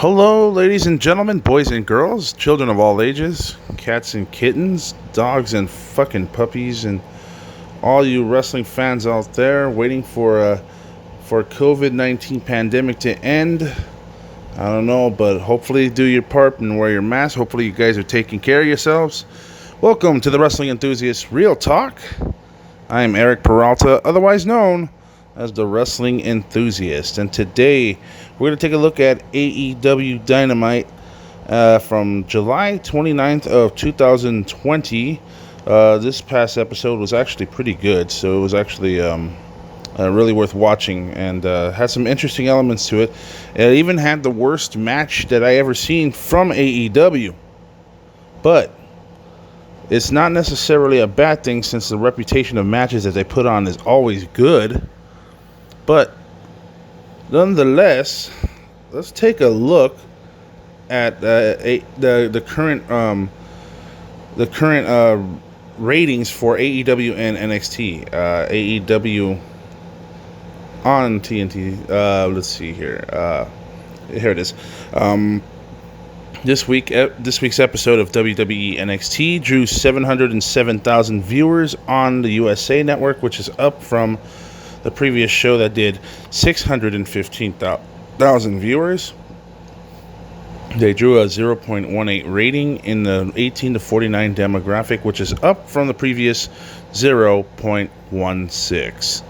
Hello, ladies and gentlemen, boys and girls, children of all ages, cats and kittens, dogs and fucking puppies, and all you wrestling fans out there waiting for COVID-19 pandemic to end. I don't know, but hopefully do your part and wear your mask. Hopefully you guys are taking care of yourselves. Welcome to the Wrestling Enthusiast Real Talk. I am Eric Peralta, otherwise known as the Wrestling Enthusiast, and today we're going to take a look at AEW Dynamite from July 29th of 2020. This past episode was actually pretty good, so it was actually really worth watching, and had some interesting elements to it. It even had the worst match that I ever seen from AEW, but it's not necessarily a bad thing since the reputation of matches that they put on is always good. But nonetheless, let's take a look at the current ratings for AEW and NXT. AEW on TNT. Let's see here. Here it is. This week's episode of WWE NXT drew 707,000 viewers on the USA Network, which is up from the previous show that did 615,000 viewers. They drew a 0.18 rating in the 18 to 49 demographic, which is up from the previous 0.16.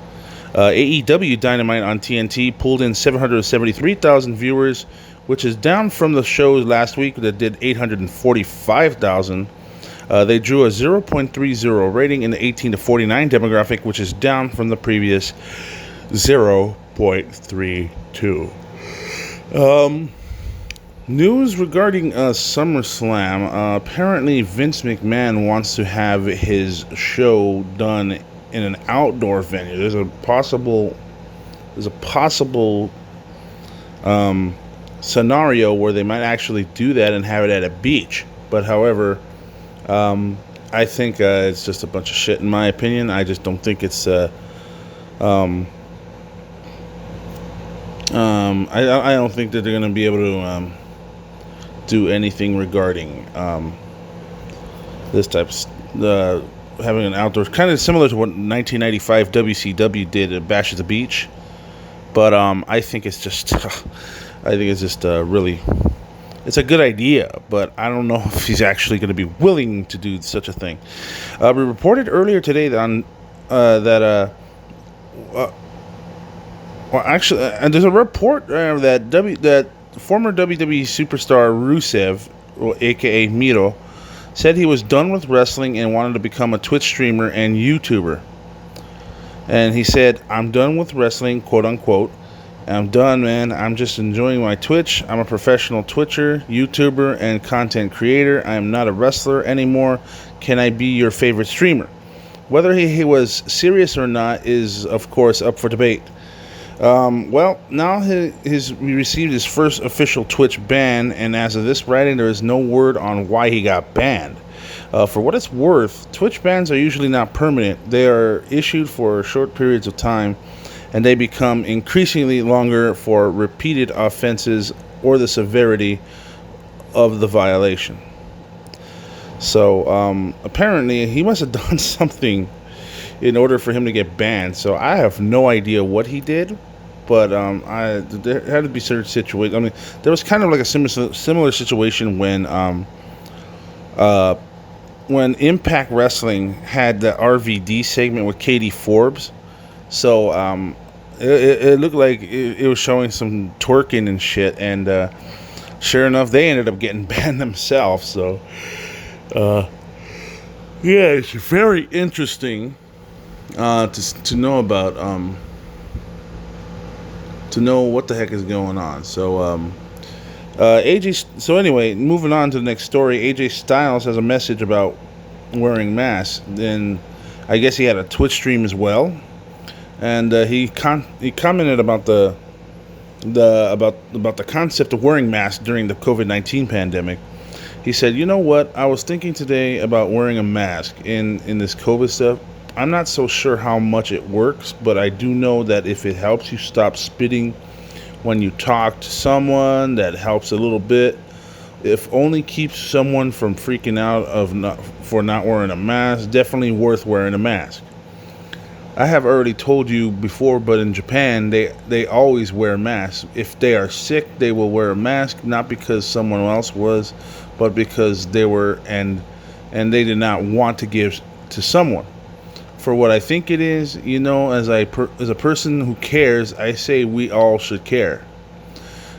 AEW Dynamite on TNT pulled in 773,000 viewers, which is down from the show last week that did 845,000. They drew a 0.30 rating in the 18 to 49 demographic, which is down from the previous 0.32. News regarding SummerSlam. Apparently, Vince McMahon wants to have his show done in an outdoor venue. There's a possible scenario where they might actually do that and have it at a beach. But however, I think it's just a bunch of shit in my opinion. I just don't think it's I don't think that they're going to be able to do anything regarding this type of having an outdoor, kind of similar to what 1995 WCW did at Bash at the Beach. But I think it's just really, it's a good idea, but I don't know if he's actually going to be willing to do such a thing. We reported earlier today that there's a report that former WWE superstar Rusev, aka Miro, said he was done with wrestling and wanted to become a Twitch streamer and YouTuber. And he said, "I'm done with wrestling, quote unquote. I'm done, man. I'm just enjoying my Twitch. I'm a professional Twitcher, YouTuber, and content creator. I am not a wrestler anymore. Can I be your favorite streamer?" Whether he was serious or not is, of course, up for debate. Well, now he received his first official Twitch ban, and as of this writing, there is no word on why he got banned. For what it's worth, Twitch bans are usually not permanent. They are issued for short periods of time, and they become increasingly longer for repeated offenses or the severity of the violation. So, apparently, he must have done something in order for him to get banned. So, I have no idea what he did, but there had to be certain situations. I mean, there was kind of like a similar situation when Impact Wrestling had the RVD segment with Katie Forbes. So, it looked like it was showing some twerking and shit, and sure enough, they ended up getting banned themselves. So, yeah, it's very interesting to know about, to know what the heck is going on. So, AJ. So anyway, moving on to the next story. AJ Styles has a message about wearing masks. Then, I guess he had a Twitch stream as well. And he commented about the concept of wearing masks during the COVID-19 pandemic. He said, "You know what? I was thinking today about wearing a mask in this COVID stuff. I'm not so sure how much it works, but I do know that if it helps you stop spitting when you talk to someone, that helps a little bit. If only keeps someone from freaking out for not wearing a mask, definitely worth wearing a mask. I have already told you before, but in Japan, they always wear masks. If they are sick, they will wear a mask, not because someone else was, but because they were, and they did not want to give to someone. For what I think it is, as a person who cares, I say we all should care.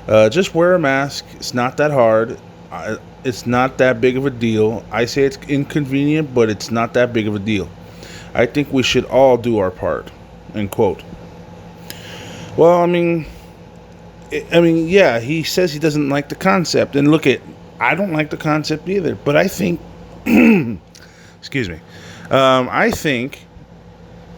Just wear a mask. It's not that hard. It's not that big of a deal. I say it's inconvenient, but it's not that big of a deal. I think we should all do our part. End quote. Well, yeah, he says he doesn't like the concept, and I don't like the concept either. But I think, excuse me, I think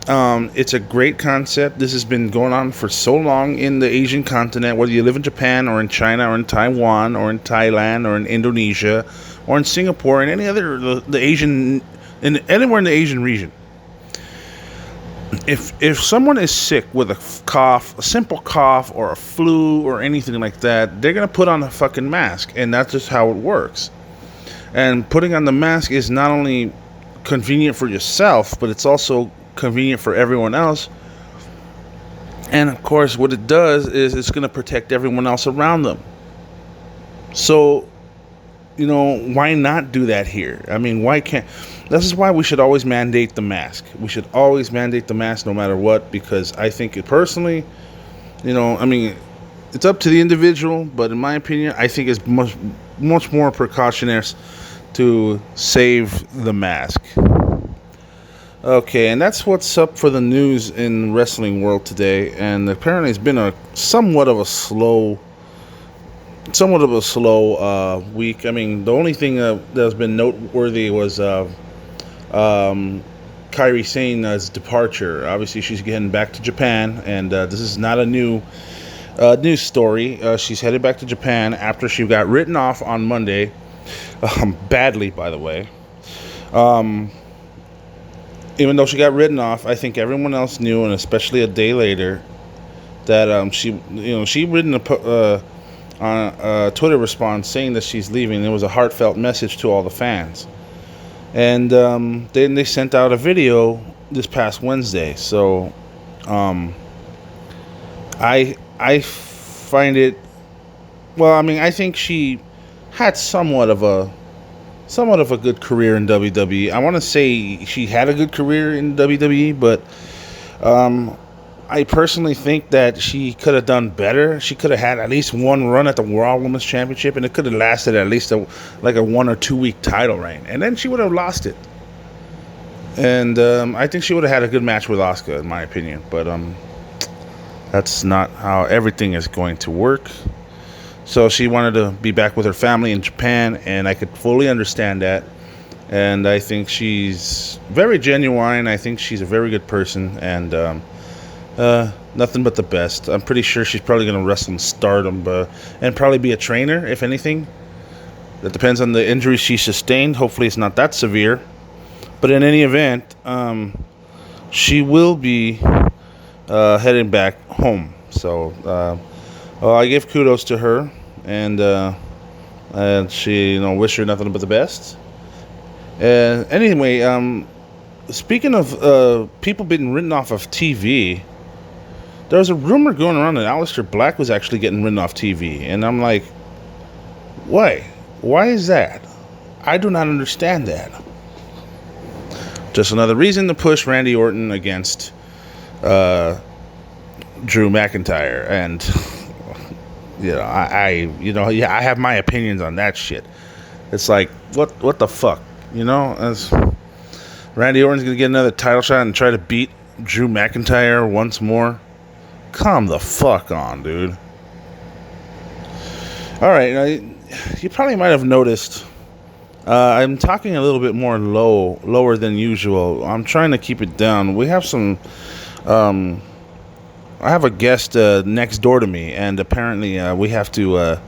it's a great concept. This has been going on for so long in the Asian continent, whether you live in Japan or in China or in Taiwan or in Thailand or in Indonesia or in Singapore and any other anywhere in the Asian region. If someone is sick with a cough, a simple cough or a flu or anything like that, they're gonna put on a fucking mask, and that's just how it works. And putting on the mask is not only convenient for yourself, but it's also convenient for everyone else. And of course, what it does is it's going to protect everyone else around them. So, why not do that here? Why can't? This is why we should always mandate the mask. We should always mandate the mask no matter what, because I think it personally, it's up to the individual, but in my opinion, I think it's much more precautionary to save the mask. Okay, and that's what's up for the news in wrestling world today. And apparently, it's been somewhat of a slow week. The only thing that's been noteworthy was Kairi Sane's departure. Obviously, she's getting back to Japan, and this is not a new news story. She's headed back to Japan after she got written off on Monday, badly, by the way. Even though she got written off, I think everyone else knew, and especially a day later, that she written on a Twitter response saying that she's leaving. It was a heartfelt message to all the fans, and then they sent out a video this past Wednesday. So, I find it. Well, I think she had somewhat of a good career in WWE. I want to say she had a good career in WWE, but I personally think that she could have done better. She could have had at least one run at the Raw Women's Championship, and it could have lasted at least a 1 or 2 week title reign, and then she would have lost it. And I think she would have had a good match with Asuka, in my opinion. But that's not how everything is going to work. So she wanted to be back with her family in Japan, and I could fully understand that. And I think she's very genuine. I think she's a very good person, and nothing but the best. I'm pretty sure she's probably going to wrestle in Stardom, and probably be a trainer, if anything. That depends on the injury she sustained. Hopefully it's not that severe. But in any event, she will be heading back home. So I give kudos to her, and she, wish her nothing but the best. Anyway, speaking of people being written off of TV, there was a rumor going around that Aleister Black was actually getting written off TV, and I'm like, why? Why is that? I do not understand that. Just another reason to push Randy Orton against Drew McIntyre, and I have my opinions on that shit. It's like, what the fuck, as Randy Orton's gonna get another title shot and try to beat Drew McIntyre once more. Come the fuck on, dude. All right, you probably might have noticed I'm talking a little bit more lower than usual. I'm trying to keep it down. We have some. I have a guest next door to me, and apparently we have to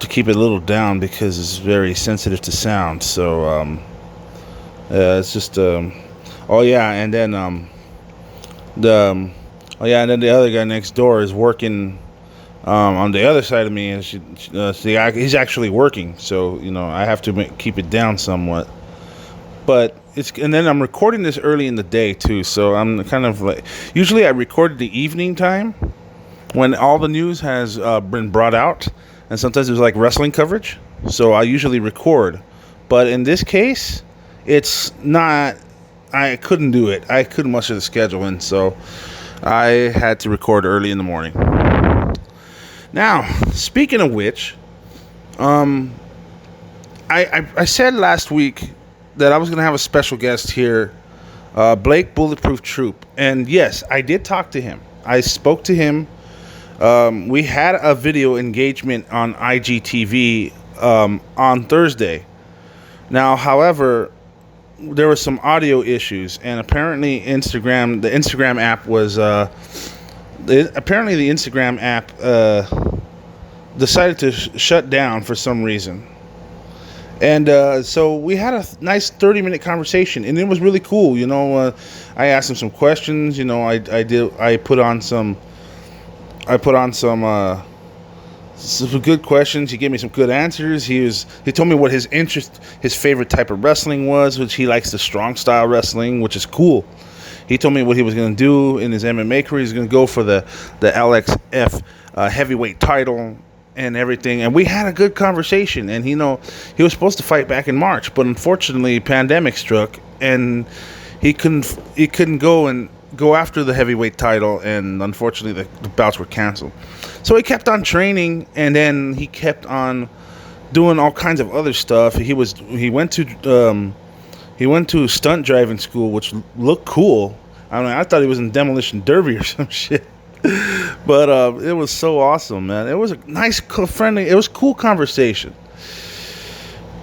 keep it a little down because it's very sensitive to sound. So it's just and then the other guy next door is working On the other side of me is he's actually working, so I have to keep it down somewhat. But and then I'm recording this early in the day too, so I'm kind of like, usually I record the evening time when all the news has been brought out, and sometimes there's like wrestling coverage, so I usually record. But in this case, it's not. I couldn't do it. I couldn't muster the schedule, and so I had to record early in the morning. Now, speaking of which, I said last week that I was going to have a special guest here, Blake Bulletproof Troop. And yes, I did talk to him. I spoke to him. We had a video engagement on IGTV on Thursday. Now, however, there were some audio issues, and apparently the Instagram app was decided to shut down for some reason. And so we had a nice 30-minute conversation, and it was really cool. I asked him some questions. I put on some good questions. He gave me some good answers. He told me what his favorite type of wrestling was, which he likes the strong style wrestling, which is cool. He told me what he was going to do in his MMA career. He's going to go for the LXF heavyweight title and everything. And we had a good conversation. And he was supposed to fight back in March, but unfortunately, pandemic struck, and he couldn't go after the heavyweight title. And unfortunately, the bouts were canceled. So he kept on training, and then he kept on doing all kinds of other stuff. He went to stunt driving school, which looked cool. I thought he was in Demolition Derby or some shit. But it was so awesome, man. It was a nice, friendly, it was a cool conversation.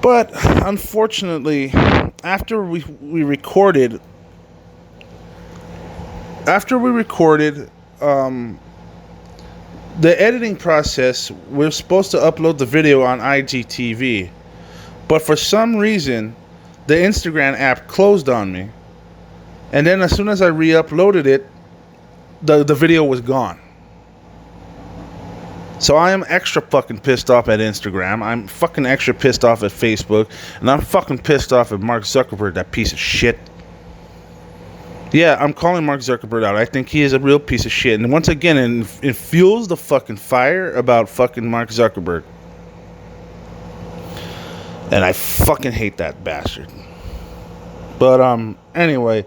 But unfortunately, after we recorded, the editing process, we're supposed to upload the video on IGTV. But for some reason, the Instagram app closed on me. And then as soon as I re-uploaded it, the video was gone. So I am extra fucking pissed off at Instagram. I'm fucking extra pissed off at Facebook. And I'm fucking pissed off at Mark Zuckerberg, that piece of shit. Yeah, I'm calling Mark Zuckerberg out. I think he is a real piece of shit. And once again, it fuels the fucking fire about fucking Mark Zuckerberg. And I fucking hate that bastard. But anyway,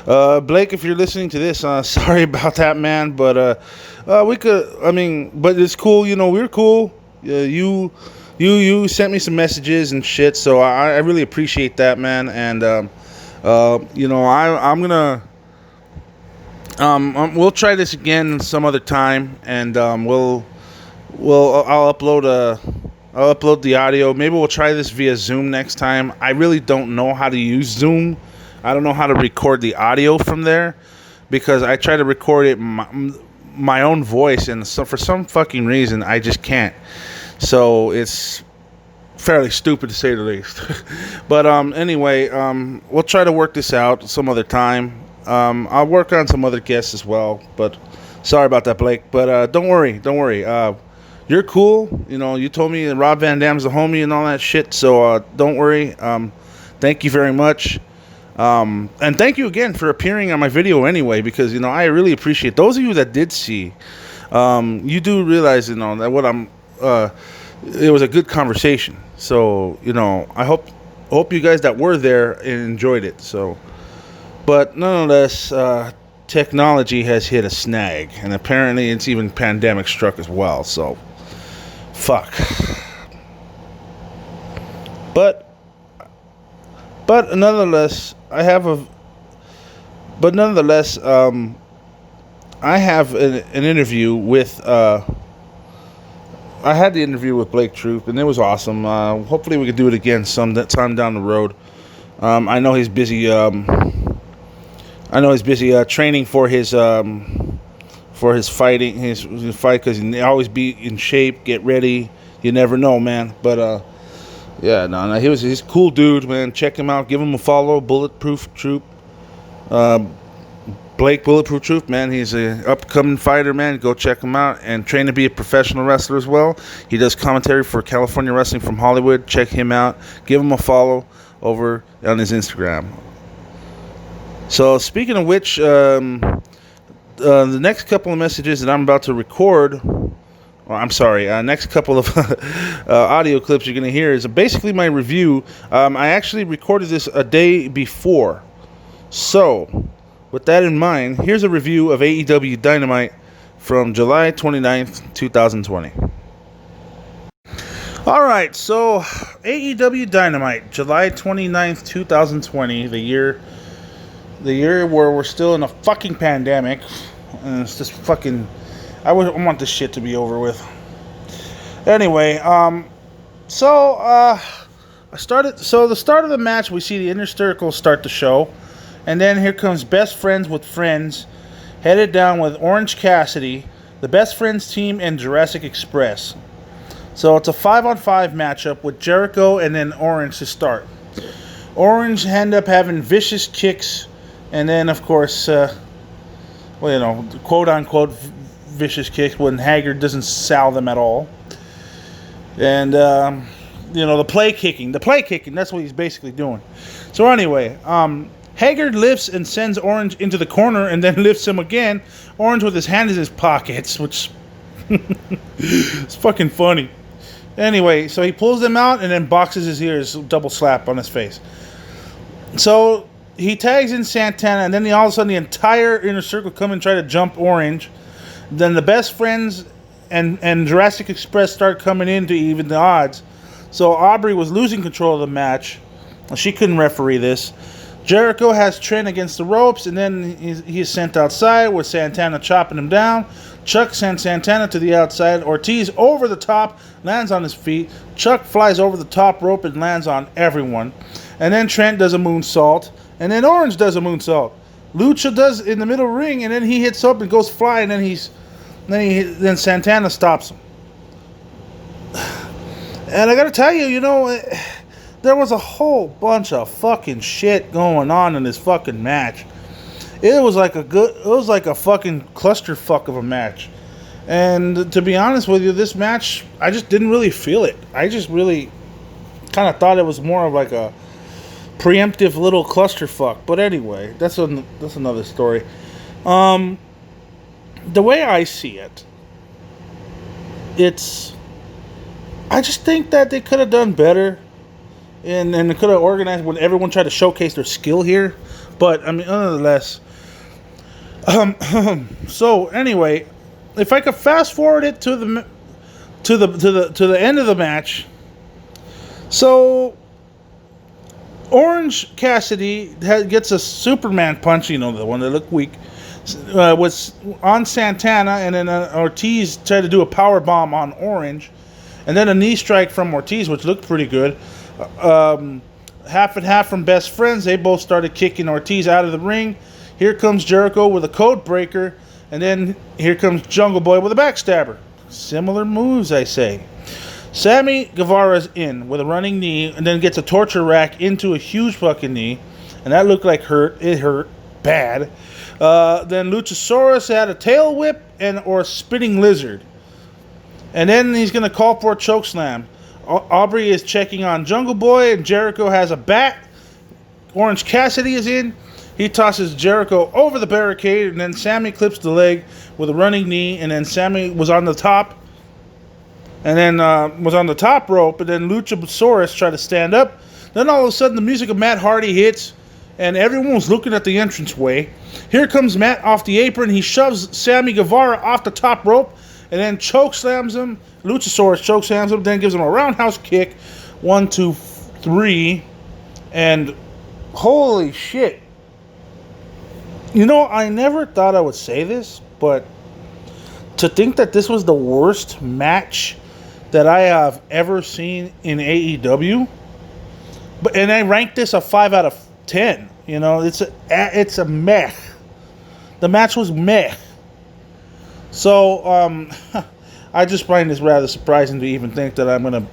Blake, if you're listening to this, sorry about that, man. But but it's cool. We're cool. You sent me some messages and shit, so I really appreciate that, man. And I'm gonna we'll try this again some other time, and I'll upload the audio. Maybe we'll try this via Zoom next time. I really don't know how to use Zoom. I don't know how to record the audio from there, because I try to record it my own voice, and so for some fucking reason I just can't. So it's fairly stupid to say the least. But anyway, we'll try to work this out some other time. I'll work on some other guests as well. But sorry about that, Blake. But don't worry. You're cool. You told me that Rob Van Dam's a homie and all that shit. So don't worry. Thank you very much. And thank you again for appearing on my video anyway, because, I really appreciate those of you that did see. You do realize, that what it was a good conversation. So, I hope you guys that were there enjoyed it. So, but nonetheless, technology has hit a snag, and apparently it's even pandemic struck as well. So, fuck. But nonetheless, I have an interview with. I had the interview with Blake Troop, and it was awesome. Hopefully, we could do it again sometime down the road. I know he's busy. Training for his fighting, his fight, because he always be in shape, get ready. You never know, man. But he's a cool dude, man. Check him out. Give him a follow. Bulletproof Troop. Blake Bulletproof Truth, man. He's an upcoming fighter, man. Go check him out and train to be a professional wrestler as well. He does commentary for California Wrestling from Hollywood. Check him out. Give him a follow over on his Instagram. So speaking of which, the next couple of messages that I'm about to record, next couple of audio clips you're going to hear is basically my review. I actually recorded this a day before. So, with that in mind, here's a review of AEW Dynamite from July 29th, 2020. Alright, so AEW Dynamite, July 29th, 2020, the year where we're still in a fucking pandemic. And it's just fucking... I want this shit to be over with. Anyway, the start of the match, we see the Inner Circle start the show. And then here comes Best Friends with Friends, headed down with Orange Cassidy, the Best Friends team, and Jurassic Express. So it's a 5-on-5 matchup with Jericho and then Orange to start. Orange end up having vicious kicks, and then, of course, quote-unquote vicious kicks when Haggard doesn't sell them at all. And, the play kicking, that's what he's basically doing. So anyway, Haggard lifts and sends Orange into the corner and then lifts him again. Orange with his hand in his pockets, which it's fucking funny. Anyway, so he pulls them out and then boxes his ears, double slap on his face. So he tags in Santana, and then all of a sudden the entire Inner Circle come and try to jump Orange. Then the Best Friends and Jurassic Express start coming in to even the odds. So Aubrey was losing control of the match. She couldn't referee this. Jericho has Trent against the ropes, and then he is sent outside with Santana chopping him down. Chuck sends Santana to the outside. Ortiz over the top, lands on his feet. Chuck flies over the top rope and lands on everyone. And then Trent does a moonsault, and then Orange does a moonsault. Lucha does in the middle ring, and then he hits up and goes flying, and then Santana stops him. And I gotta tell you, there was a whole bunch of fucking shit going on in this fucking match. It was like a fucking clusterfuck of a match. And to be honest with you, this match, I just didn't really feel it. I just really kind of thought it was more of like a preemptive little clusterfuck. But anyway, that's another story. The way I see it, I just think that they could have done better. And they could have organized when everyone tried to showcase their skill here. But, nonetheless. So, anyway, if I could fast forward it to the end of the match. So, Orange Cassidy gets a Superman punch, the one that looked weak, was on Santana, and then Ortiz tried to do a power bomb on Orange, and then a knee strike from Ortiz, which looked pretty good. Half and half from Best Friends. They both started kicking Ortiz out of the ring. Here comes Jericho with a code breaker, and then here comes Jungle Boy with a backstabber. Similar moves, I say. Sammy Guevara's in with a running knee, and then gets a torture rack into a huge fucking knee, and that looked like it hurt bad. Then Luchasaurus had a tail whip or a spinning lizard, and then he's gonna call for a chokeslam. Aubrey is checking on Jungle Boy, and Jericho has a bat. Orange Cassidy is in. He tosses Jericho over the barricade, and then Sammy clips the leg with a running knee, and then Sammy was on the top, and then was on the top rope, and then Luchasaurus tried to stand up. Then all of a sudden, the music of Matt Hardy hits, and everyone was looking at the entranceway. Here comes Matt off the apron. He shoves Sammy Guevara off the top rope, and then chokeslams him. Luchasaurus chokeslams him, then gives him a roundhouse kick. 1, 2, 3. And holy shit. I never thought I would say this, but to think that this was the worst match that I have ever seen in AEW, and I ranked this a 5 out of 10. It's a meh. The match was meh. So, I just find this rather surprising to even think that I'm going to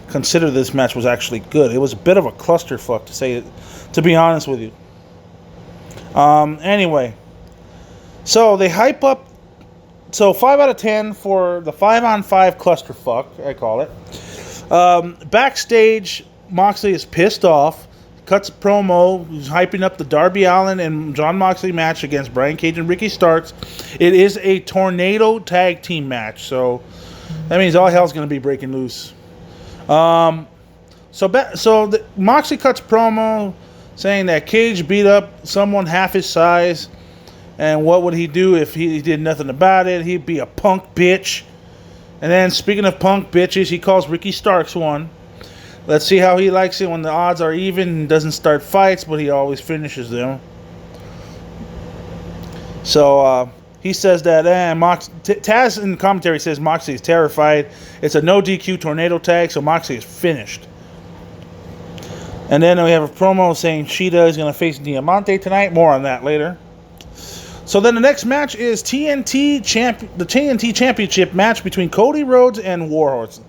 consider this match was actually good. It was a bit of a clusterfuck, to be honest with you. Anyway, So they hype up. So 5 out of 10 for the 5-on-5 clusterfuck, I call it. Backstage, Moxley is pissed off. Cuts a promo. He's hyping up the Darby Allin and Jon Moxley match against Brian Cage and Ricky Starks. It is a tornado tag team match, so that means all hell's going to be breaking loose. So Moxley cuts promo saying that Cage beat up someone half his size, and what would he do if he did nothing about it? He'd be a punk bitch. And then, speaking of punk bitches, he calls Ricky Starks one. Let's see how he likes it when the odds are even and doesn't start fights, but he always finishes them. So he says that, Taz in the commentary says Moxley is terrified. It's a no DQ tornado tag, so Moxley is finished. And then we have a promo saying Shida is going to face Diamante tonight. More on that later. So then the next match is the TNT Championship match between Cody Rhodes and Warhorse.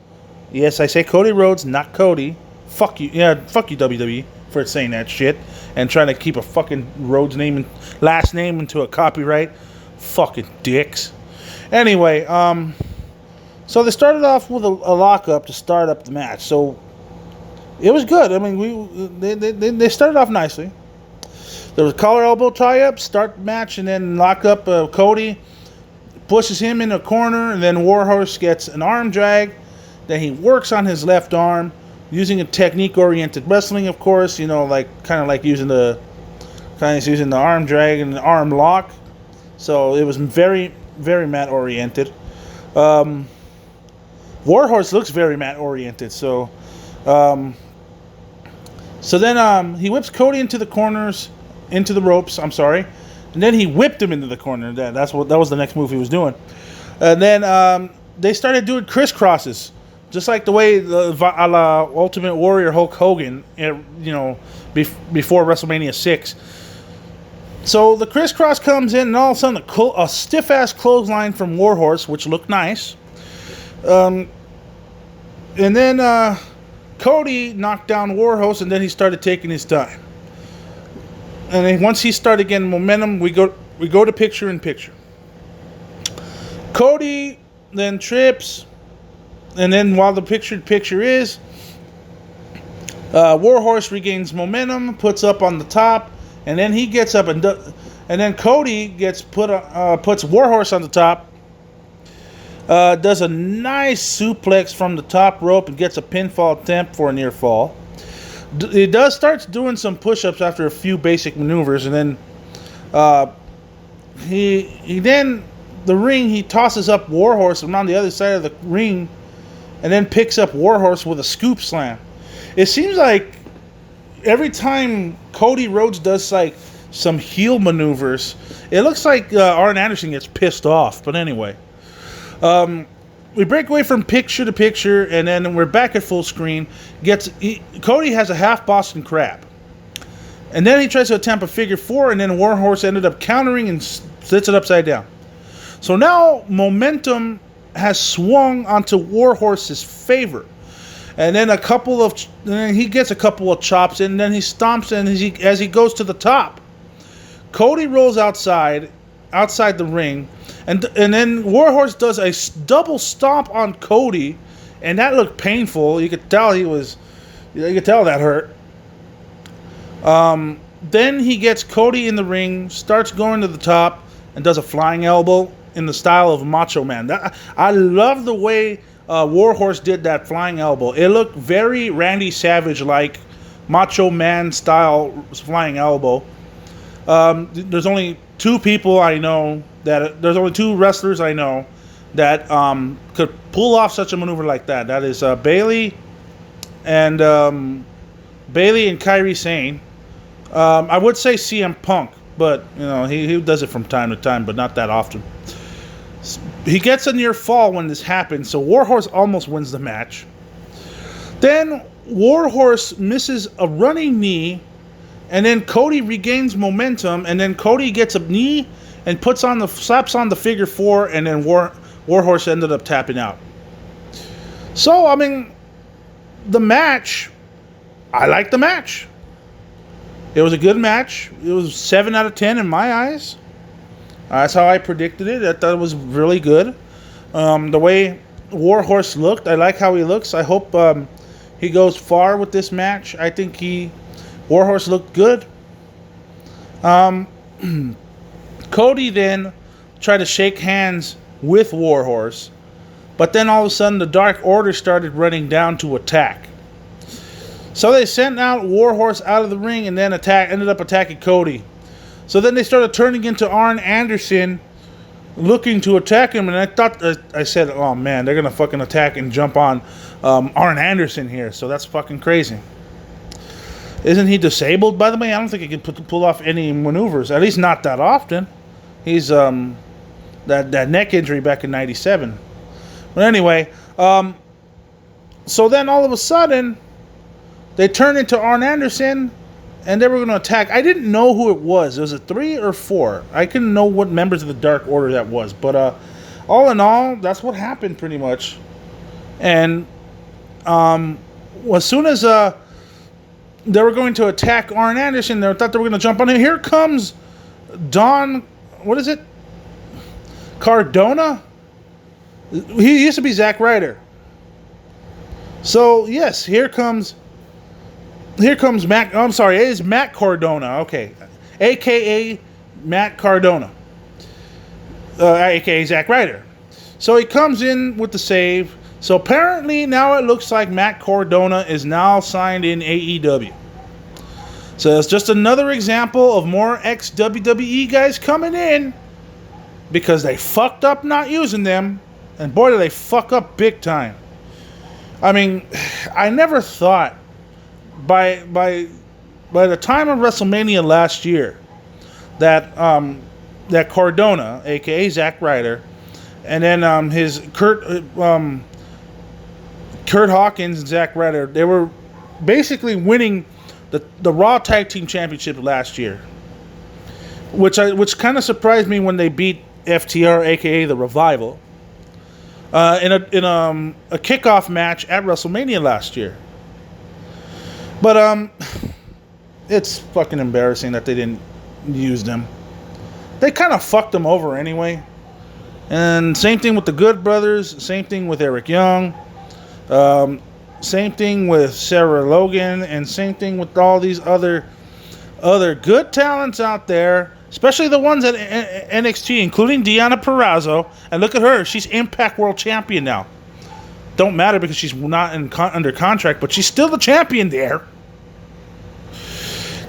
Yes, I say Cody Rhodes, not Cody. Fuck you. Yeah, fuck you, WWE, for saying that shit and trying to keep a fucking Rhodes name and last name into a copyright. Fucking dicks. Anyway, so they started off with a lockup to start up the match. So it was good. I mean, they started off nicely. There was a collar elbow tie-up, start the match, and then lock up Cody. Pushes him in a corner, and then Warhorse gets an arm drag. Then he works on his left arm using a technique-oriented wrestling, of course. You know, kind of using the arm drag and the arm lock. So it was very, very mat-oriented. Warhorse looks very mat-oriented. So then he whips Cody into the ropes. I'm sorry, and then he whipped him into the corner. That was the next move he was doing. And then they started doing crisscrosses. Just like the way the Ultimate Warrior Hulk Hogan, before WrestleMania 6. So the crisscross comes in, and all of a sudden a stiff-ass clothesline from Warhorse, which looked nice. And then Cody knocked down Warhorse, and then he started taking his time. And then once he started getting momentum, we go to picture-in-picture. Cody then trips. And then while the picture is, Warhorse regains momentum, puts up on the top, and then he gets up and then Cody puts Warhorse on the top, does a nice suplex from the top rope and gets a pinfall attempt for a near fall. He does start doing some push-ups after a few basic maneuvers, and then he tosses up Warhorse around the other side of the ring. And then picks up Warhorse with a scoop slam. It seems like every time Cody Rhodes does some heel maneuvers, it looks like Arn Anderson gets pissed off. But anyway, we break away from picture to picture, and then we're back at full screen. Cody has a half Boston Crab, and then he tries to attempt a figure four, and then Warhorse ended up countering and sits it upside down. So now momentum has swung onto Warhorse's favor, and then he gets a couple of chops, and then he stomps, and as he goes to the top, Cody rolls outside the ring, and then Warhorse does a double stomp on Cody, and that looked painful. You could tell that hurt. Then he gets Cody in the ring, starts going to the top, and does a flying elbow in the style of Macho Man. I love the way Warhorse did that flying elbow. It looked very Randy Savage-like, Macho Man style flying elbow. There's only two wrestlers I know that could pull off such a maneuver like that. That is Bailey and Kairi Sane. I would say CM Punk, but he does it from time to time, but not that often. He gets a near fall when this happens, so Warhorse almost wins the match. Then Warhorse misses a running knee, and then Cody regains momentum, and then Cody gets a knee and slaps on the figure four, and then Warhorse ended up tapping out. So, I mean, the match, I like the match. It was a good match. It was 7 out of 10 in my eyes. That's how I predicted it. I thought it was really good. The way Warhorse looked, I like how he looks. I hope he goes far with this match. I think Warhorse looked good. Cody then tried to shake hands with Warhorse, but then all of a sudden the Dark Order started running down to attack. So they sent out Warhorse out of the ring and then ended up attacking Cody. So then they started turning into Arn Anderson, looking to attack him, and I said, oh man, they're gonna fucking attack and jump on Arn Anderson here. So that's fucking crazy. Isn't he disabled, by the way? I don't think he can pull off any maneuvers, at least not that often. He's that neck injury back in '97. But anyway, so then all of a sudden they turned into Arn Anderson. And they were going to attack. I didn't know who it was. Was it 3 or 4? I couldn't know what members of the Dark Order that was. But all in all, that's what happened pretty much. And as soon as they were going to attack Arn Anderson, they thought they were going to jump on him. Here comes Don, what is it? Cardona? He used to be Zack Ryder. So, yes, here comes Matt. I'm sorry, it is Matt Cardona. Okay, AKA Matt Cardona, AKA Zack Ryder. So he comes in with the save. So apparently now it looks like Matt Cardona is now signed in AEW. So it's just another example of more ex-WWE guys coming in because they fucked up not using them, and boy, do they fuck up big time. I mean, I never thought. By the time of WrestleMania last year, that Cardona, aka Zack Ryder, and then his Kurt Hawkins and Zack Ryder, they were basically winning the Raw Tag Team Championship last year, which kind of surprised me when they beat FTR, aka the Revival, in a kickoff match at WrestleMania last year. But it's fucking embarrassing that they didn't use them. They kind of fucked them over anyway. And same thing with the Good Brothers. Same thing with Eric Young. Same thing with Sarah Logan. And same thing with all these other good talents out there. Especially the ones at NXT, including Deonna Purrazzo. And look at her. She's Impact World Champion now. Don't matter because she's not under contract, but she's still the champion there.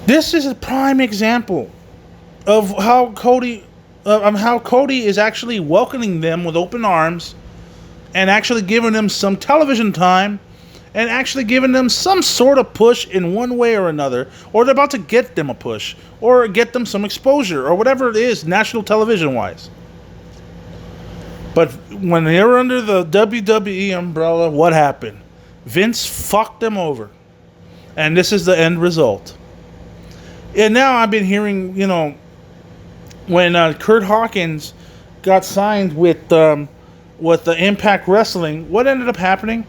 This is a prime example of how Cody is actually welcoming them with open arms and actually giving them some television time and actually giving them some sort of push in one way or another, or they're about to get them a push or get them some exposure or whatever it is, national television wise. But when they were under the WWE umbrella, what happened? Vince fucked them over. And this is the end result. And now I've been hearing, when Kurt Hawkins got signed with the Impact Wrestling, what ended up happening?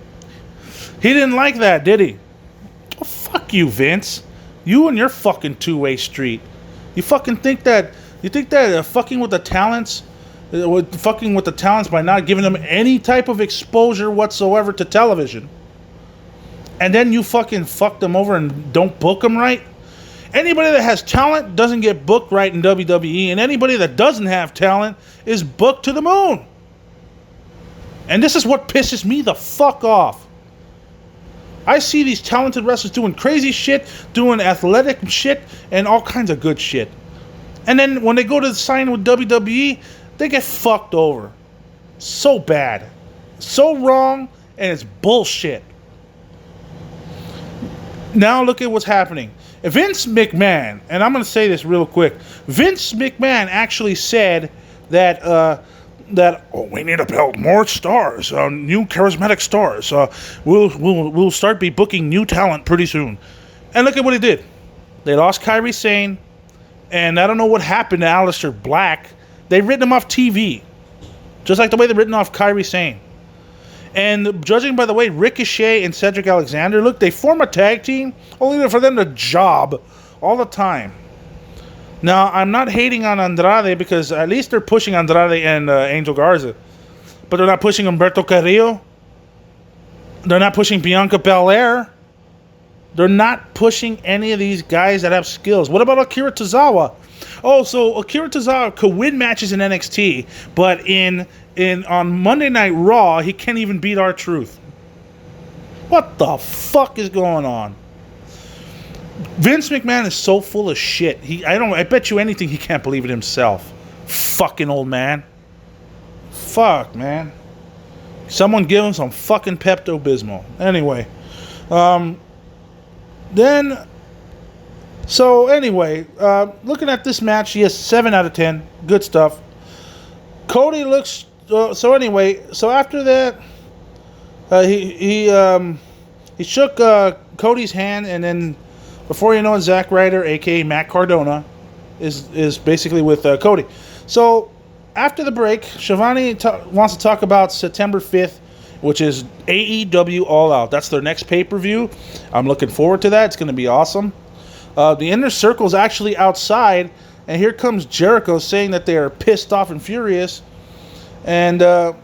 He didn't like that, did he? Oh, fuck you, Vince. You and your fucking two-way street. You think that fucking with the talents... fucking with the talents by not giving them any type of exposure whatsoever to television, and then you fucking fuck them over and don't book them right. Anybody that has talent doesn't get booked right in WWE, and anybody that doesn't have talent is booked to the moon. And this is what pisses me the fuck off. I see these talented wrestlers doing crazy shit, doing athletic shit, and all kinds of good shit. And then when they go to sign with WWE, they get fucked over. So bad. So wrong, and it's bullshit. Now look at what's happening. Vince McMahon, and I'm going to say this real quick. Vince McMahon actually said that we need to build more stars, new charismatic stars. We'll start be booking new talent pretty soon. And look at what he did. They lost Kairi Sane, and I don't know what happened to Aleister Black. They've written him off TV. Just like the way they've written off Kairi Sane. And judging by the way Ricochet and Cedric Alexander look, they form a tag team only for them to job all the time. Now, I'm not hating on Andrade because at least they're pushing Andrade and Angel Garza. But they're not pushing Humberto Carrillo. They're not pushing Bianca Belair. They're not pushing any of these guys that have skills. What about Akira Tozawa? Oh, so Akira Tozawa could win matches in NXT, but on Monday Night Raw, he can't even beat R-Truth. What the fuck is going on? Vince McMahon is so full of shit. I bet you anything he can't believe it himself. Fucking old man. Fuck, man. Someone give him some fucking Pepto-Bismol. Anyway. Looking at this match, yes, 7 out of 10. Good stuff. Cody looks... so after that, he shook Cody's hand, and then before you know it, Zack Ryder, a.k.a. Matt Cardona, is basically with Cody. So after the break, Shivani wants to talk about September 5th, which is AEW All Out. That's their next pay-per-view. I'm looking forward to that. It's going to be awesome. The Inner Circle is actually outside, and here comes Jericho saying that they are pissed off and furious, and they're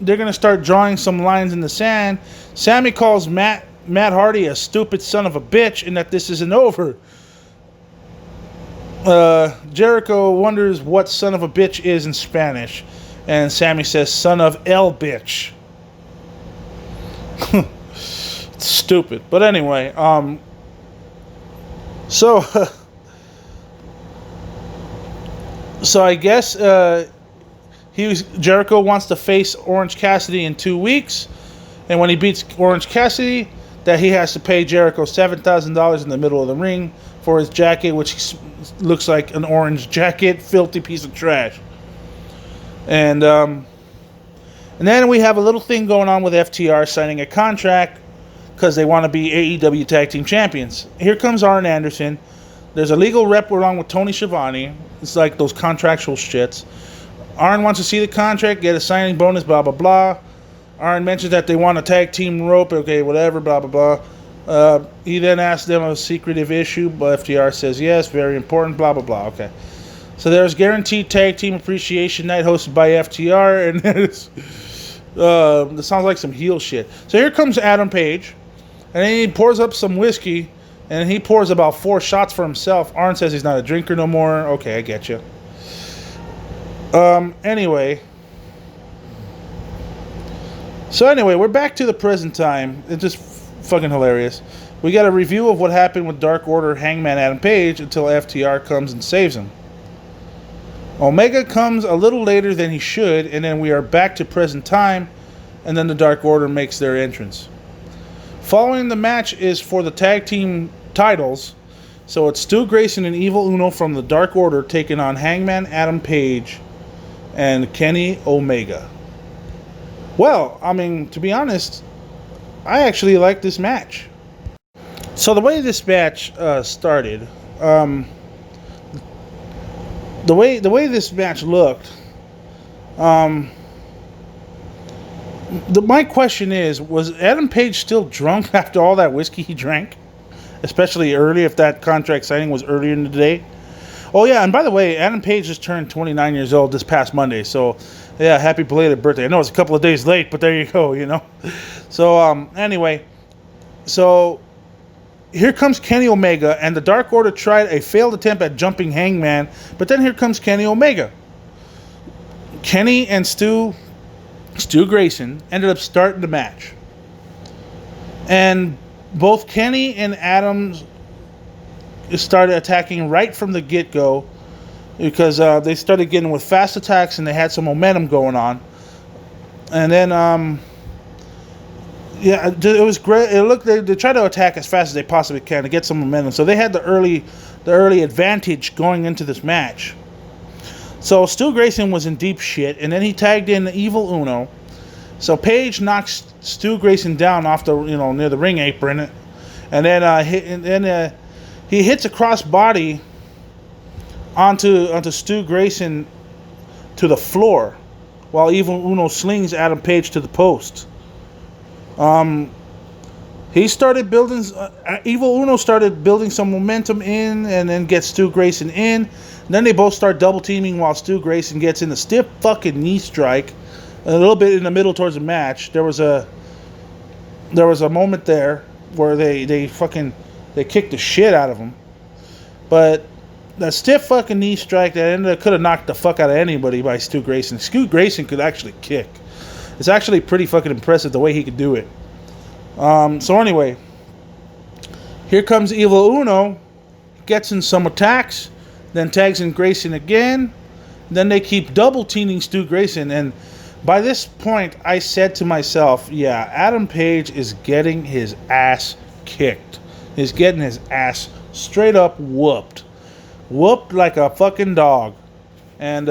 going to start drawing some lines in the sand. Sammy calls Matt Hardy a stupid son of a bitch and that this isn't over. Jericho wonders what son of a bitch is in Spanish, and Sammy says son of el bitch. It's stupid. But anyway, so I guess Jericho wants to face Orange Cassidy in 2 weeks, and when he beats Orange Cassidy, that he has to pay Jericho $7,000 in the middle of the ring for his jacket, which looks like an orange jacket, filthy piece of trash. And then we have a little thing going on with FTR signing a contract because they want to be AEW Tag Team Champions. Here comes Arn Anderson. There's a legal rep along with Tony Schiavone. It's like those contractual shits. Arn wants to see the contract, get a signing bonus, blah, blah, blah. Arn mentions that they want a tag team rope, okay, whatever, blah, blah, blah. He then asks them a secretive issue, but FTR says yes, very important, blah, blah, blah, okay. So there's Guaranteed Tag Team Appreciation Night hosted by FTR, and this sounds like some heel shit. So here comes Adam Page, and then he pours up some whiskey, and he pours about 4 shots for himself. Arn says he's not a drinker no more. Okay, I get you. Anyway, we're back to the present time. It's just fucking hilarious. We got a review of what happened with Dark Order Hangman Adam Page until FTR comes and saves him. Omega comes a little later than he should, and then we are back to present time, and then the Dark Order makes their entrance. Following the match is for the tag team titles, so it's Stu Grayson and Evil Uno from the Dark Order taking on Hangman Adam Page and Kenny Omega. Well, I mean, to be honest, I actually like this match. So the way this match started, the way this match looked, my question is, was Adam Page still drunk after all that whiskey he drank? Especially early, if that contract signing was earlier in the day. Oh yeah, and by the way, Adam Page just turned 29 years old this past Monday, so yeah, happy belated birthday. I know it's a couple of days late, but there you go, you know. So anyway, so here comes Kenny Omega, and the Dark Order tried a failed attempt at jumping Hangman, but then here comes Kenny Omega. Kenny and Stu Grayson ended up starting the match. And both Kenny and Adam started attacking right from the get-go because they started getting with fast attacks and they had some momentum going on. And then, it was great. They try to attack as fast as they possibly can to get some momentum. So they had the early advantage going into this match. So Stu Grayson was in deep shit, and then he tagged in Evil Uno. So Page knocks Stu Grayson down off the near the ring apron, and then he hits a crossbody onto Stu Grayson to the floor, while Evil Uno slings Adam Page to the post. He started building. Evil Uno started building some momentum in, and then gets Stu Grayson in. And then they both start double teaming while Stu Grayson gets in a stiff fucking knee strike. A little bit in the middle towards the match, there was a moment there where they kicked the shit out of him. But that stiff fucking knee strike that could have knocked the fuck out of anybody by Stu Grayson. Stu Grayson could actually kick. It's actually pretty fucking impressive the way he could do it. So anyway, here comes Evil Uno, gets in some attacks, then tags in Grayson again. Then they keep double teaming Stu Grayson, and by this point, I said to myself, yeah, Adam Page is getting his ass kicked. He's getting his ass straight up whooped. Whooped like a fucking dog. And,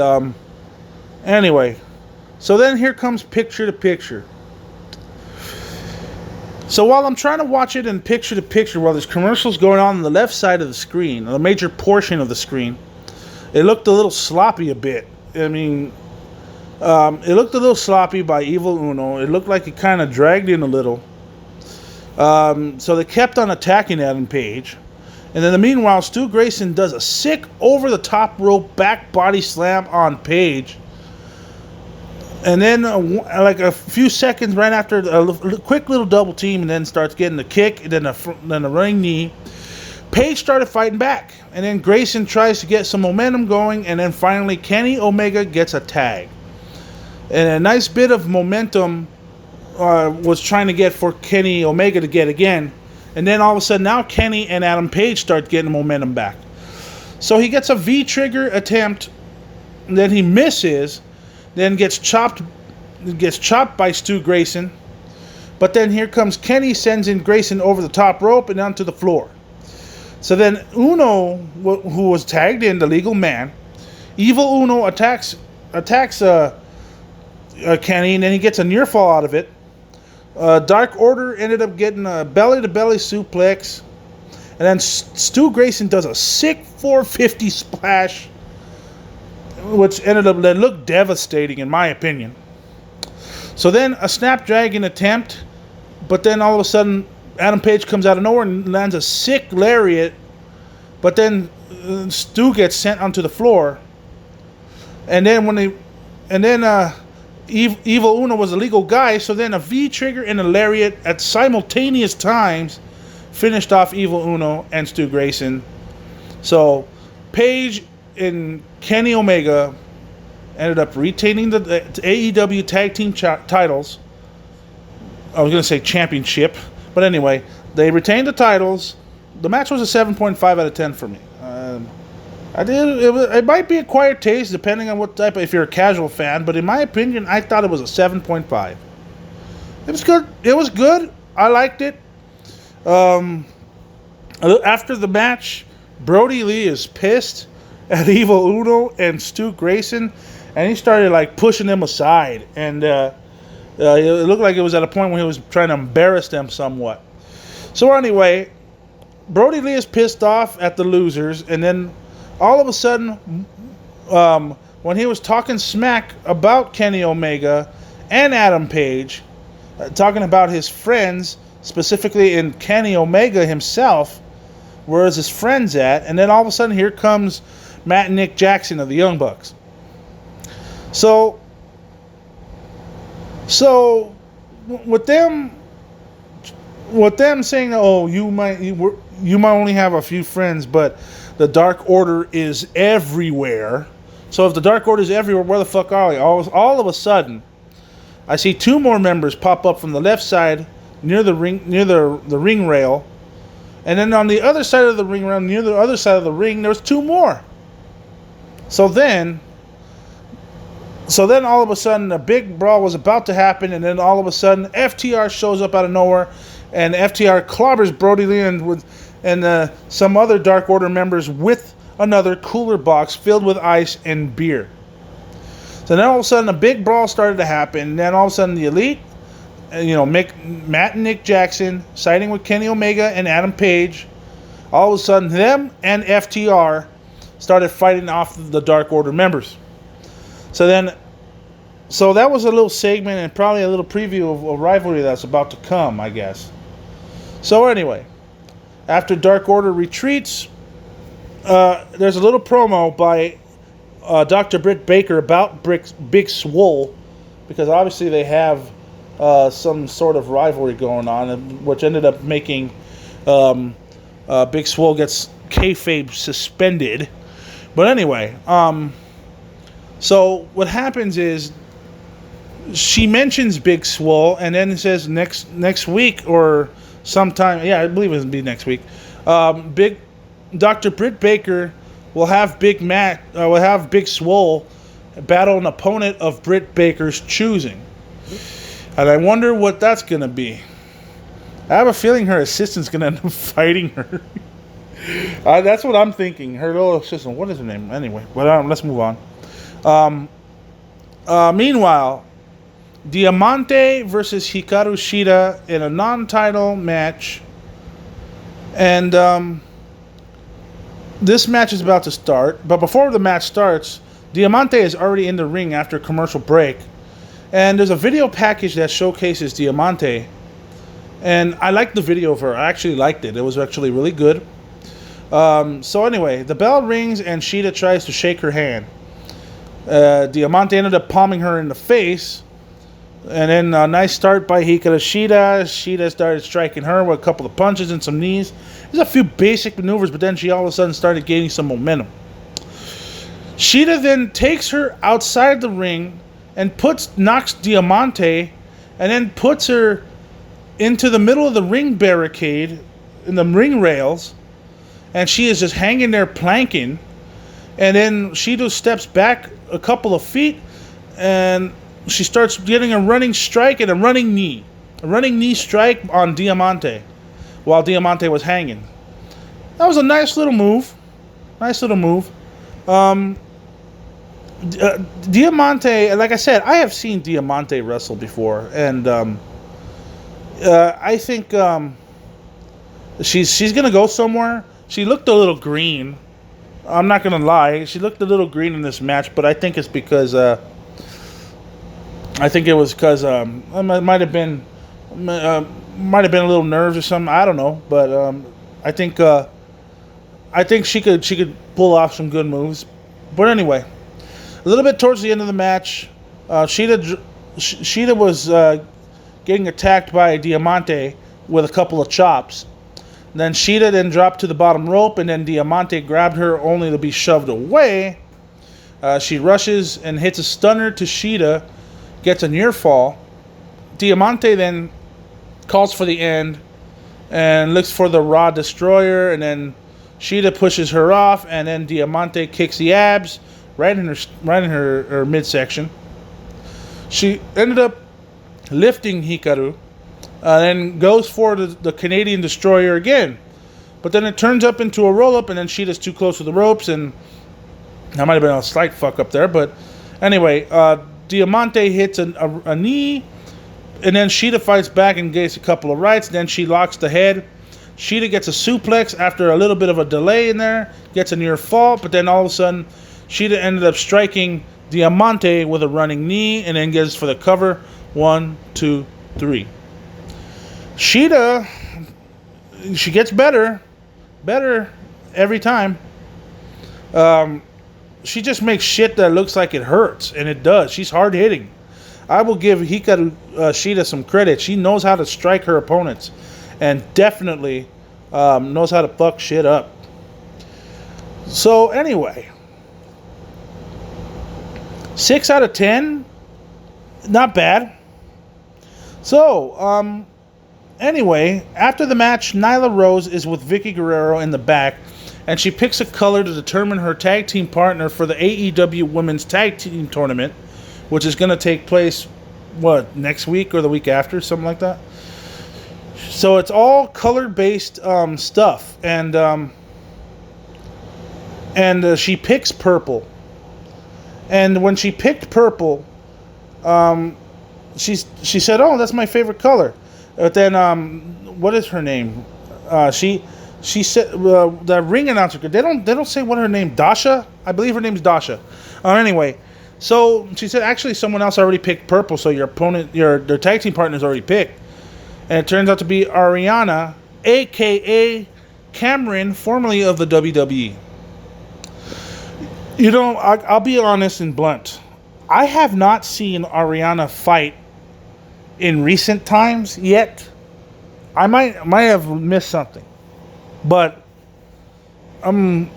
anyway. So then here comes picture to picture. So while I'm trying to watch it in picture to picture, while there's commercials going on the left side of the screen, the major portion of the screen, it looked a little sloppy a bit. I mean, it looked a little sloppy by Evil Uno. It looked like it kind of dragged in a little. So they kept on attacking Adam Page. And then, meanwhile, Stu Grayson does a sick over-the-top rope back body slam on Page. And then, like a few seconds right after, a quick little double team, and then starts getting the kick, and then a running knee. Page started fighting back. And then Grayson tries to get some momentum going, and then finally Kenny Omega gets a tag. And a nice bit of momentum was trying to get for Kenny Omega to get again. And then all of a sudden, now Kenny and Adam Page start getting momentum back. So he gets a V-trigger attempt, and then he misses, then gets chopped by Stu Grayson. But then here comes Kenny, sends in Grayson over the top rope and onto the floor. So then Uno, who was tagged in, the legal man, Evil Uno attacks Kenny, and then he gets a near fall out of it. Dark Order ended up getting a belly-to-belly suplex. And then Stu Grayson does a sick 450 splash, which that looked devastating in my opinion. So then a Snapdragon attempt, but then all of a sudden Adam Page comes out of nowhere and lands a sick lariat, but then Stu gets sent onto the floor. And then Evil Uno was a legal guy, so then a V-trigger and a lariat at simultaneous times finished off Evil Uno and Stu Grayson. So Page and Kenny Omega ended up retaining the AEW Tag Team titles. I was going to say championship, but anyway, they retained the titles. The match was a 7.5 out of 10 for me. It might be a quiet taste depending on what type of, if you're a casual fan, but in my opinion, I thought it was a 7.5. It was good. It was good. I liked it. After the match, Brody Lee is pissed at Evil Uno and Stu Grayson, and he started like pushing them aside, and it looked like it was at a point where he was trying to embarrass them somewhat. So anyway, Brody Lee is pissed off at the losers, and then all of a sudden, when he was talking smack about Kenny Omega and Adam Page, talking about his friends, specifically in Kenny Omega himself, where's his friends at, and then all of a sudden here comes Matt and Nick Jackson of the Young Bucks. So with them saying, "Oh, you might only have a few friends, but the Dark Order is everywhere." So if the Dark Order is everywhere, where the fuck are they? All of a sudden, I see two more members pop up from the left side near the ring rail, and then on the other side of the ring rail, near the other side of the ring, there's two more. So then all of a sudden, a big brawl was about to happen, and then all of a sudden, FTR shows up out of nowhere, and FTR clobbers Brody Lee and some other Dark Order members with another cooler box filled with ice and beer. So then all of a sudden, a big brawl started to happen, and then all of a sudden, the Elite, Matt and Nick Jackson, siding with Kenny Omega and Adam Page, all of a sudden, them and FTR started fighting off the Dark Order members. So that was a little segment and probably a little preview of a rivalry that's about to come, I guess. So anyway, after Dark Order retreats, there's a little promo by Dr. Britt Baker about Big Swole, because obviously they have some sort of rivalry going on, which ended up making Big Swole gets kayfabe suspended. But anyway, so what happens is she mentions Big Swole, and then it says next week or sometime. Yeah, I believe it would be next week. Big Dr. Britt Baker will have Big Swole battle an opponent of Britt Baker's choosing, and I wonder what that's gonna be. I have a feeling her assistant's gonna end up fighting her. That's what I'm thinking. Her little assistant. What is her name? Anyway, but let's move on. Meanwhile, Diamante versus Hikaru Shida in a non-title match. And this match is about to start. But before the match starts, Diamante is already in the ring after a commercial break. And there's a video package that showcases Diamante. And I liked the video of her. I actually liked it. It was actually really good. So anyway, the bell rings and Shida tries to shake her hand. Diamante ended up palming her in the face. And then a nice start by Hikaru Shida. Shida started striking her with a couple of punches and some knees. There's a few basic maneuvers, but then she all of a sudden started gaining some momentum. Shida then takes her outside the ring and knocks Diamante and then puts her into the middle of the ring barricade, in the ring rails, and she is just hanging there planking. And then Shida steps back a couple of feet, and she starts getting a running strike and a running knee strike on Diamante while Diamante was hanging. That was a nice little move. Diamante, like I said, I have seen Diamante wrestle before, and I think she's gonna go somewhere. She looked a little green. I'm not gonna lie. She looked a little green in this match, but I think it's because it might have been a little nerves or something. I don't know, but I think she could pull off some good moves. But anyway, a little bit towards the end of the match, Shida was getting attacked by Diamante with a couple of chops. Then Shida dropped to the bottom rope, and then Diamante grabbed her only to be shoved away. She rushes and hits a stunner to Shida, gets a near fall. Diamante then calls for the end and looks for the Raw Destroyer, and then Shida pushes her off, and then Diamante kicks the abs right in her midsection. She ended up lifting Hikaru, then goes for the Canadian Destroyer again. But then it turns up into a roll-up, and then Shida's too close to the ropes, and that might have been a slight fuck up there. But anyway, Diamante hits a knee, and then Shida fights back and gets a couple of rights. Then she locks the head. Shida gets a suplex after a little bit of a delay in there, gets a near fall, but then all of a sudden, Shida ended up striking Diamante with a running knee, and then gets for the cover. 1, 2, 3. Shida, she gets better every time. She just makes shit that looks like it hurts, and it does. She's hard hitting. I will give Hikaru Shida some credit. She knows how to strike her opponents, and definitely knows how to fuck shit up. So anyway, 6 out of 10, not bad. So anyway, after the match, Nyla Rose is with Vicky Guerrero in the back, and she picks a color to determine her tag team partner for the AEW Women's Tag Team Tournament, which is going to take place, next week or the week after, something like that. So it's all color-based stuff, and she picks purple. And when she picked purple, she said, "Oh, that's my favorite color." But then, what is her name? She said the ring announcer. They don't say what her name. Dasha, I believe her name's Dasha. Anyway, so she said actually someone else already picked purple, so your opponent, their tag team partner's already picked, and it turns out to be Ariana a.k.a. Cameron, formerly of the WWE. You know, I'll be honest and blunt. I have not seen Ariana fight in recent times yet. I might have missed something. But how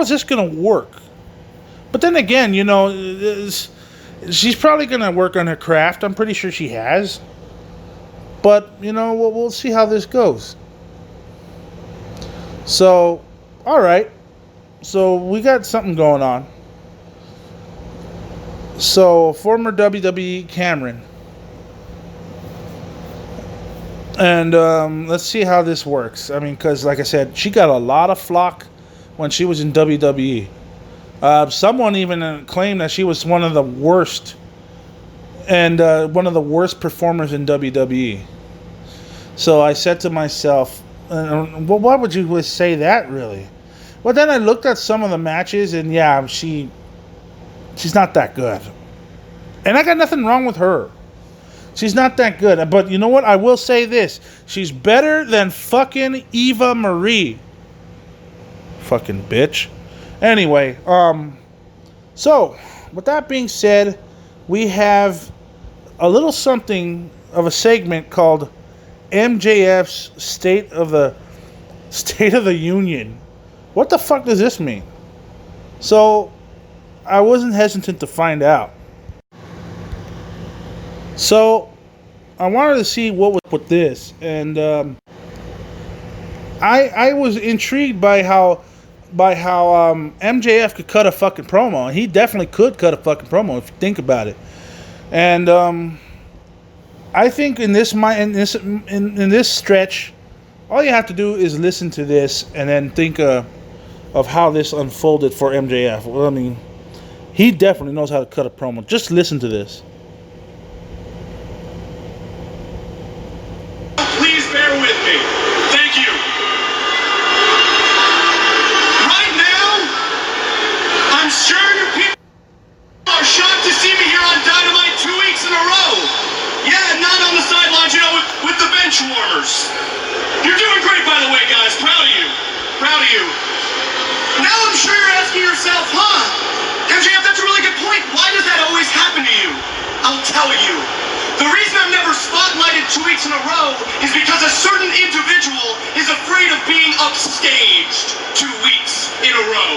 is this going to work? But then again, you know, she's probably going to work on her craft. I'm pretty sure she has. But, you know, we'll see how this goes. So, all right. So, we got something going on. So, former WWE Cameron. And let's see how this works. I mean, because, like I said, she got a lot of flock when she was in WWE. Someone even claimed that she was one of the worst and one of the worst performers in WWE. So I said to myself, well, why would you say that, really? Well, then I looked at some of the matches, and yeah, she's not that good. And I got nothing wrong with her. She's not that good. But you know what? I will say this. She's better than fucking Eva Marie. Fucking bitch. Anyway, so, with that being said, we have a little something of a segment called MJF's State of the Union. What the fuck does this mean? So, I wasn't hesitant to find out. So, I wanted to see what was with this, and I was intrigued by how MJF could cut a fucking promo, and he definitely could cut a fucking promo if you think about it. And I think in this stretch, all you have to do is listen to this and then think of how this unfolded for MJF. Well, I mean, he definitely knows how to cut a promo. Just listen to this. Please bear with me. Thank you. Right now, I'm sure you people are shocked to see me here on Dynamite 2 weeks in a row. Yeah, not on the sidelines, you know, with the bench warmers. You're doing great, by the way, guys. Proud of you. Proud of you. Now I'm sure you're asking yourself, MJF, that's a really good point. Why does that always happen to you? I'll tell you. The reason I'm never spotlighted 2 weeks in a row is because a certain individual is afraid of being upstaged 2 weeks in a row.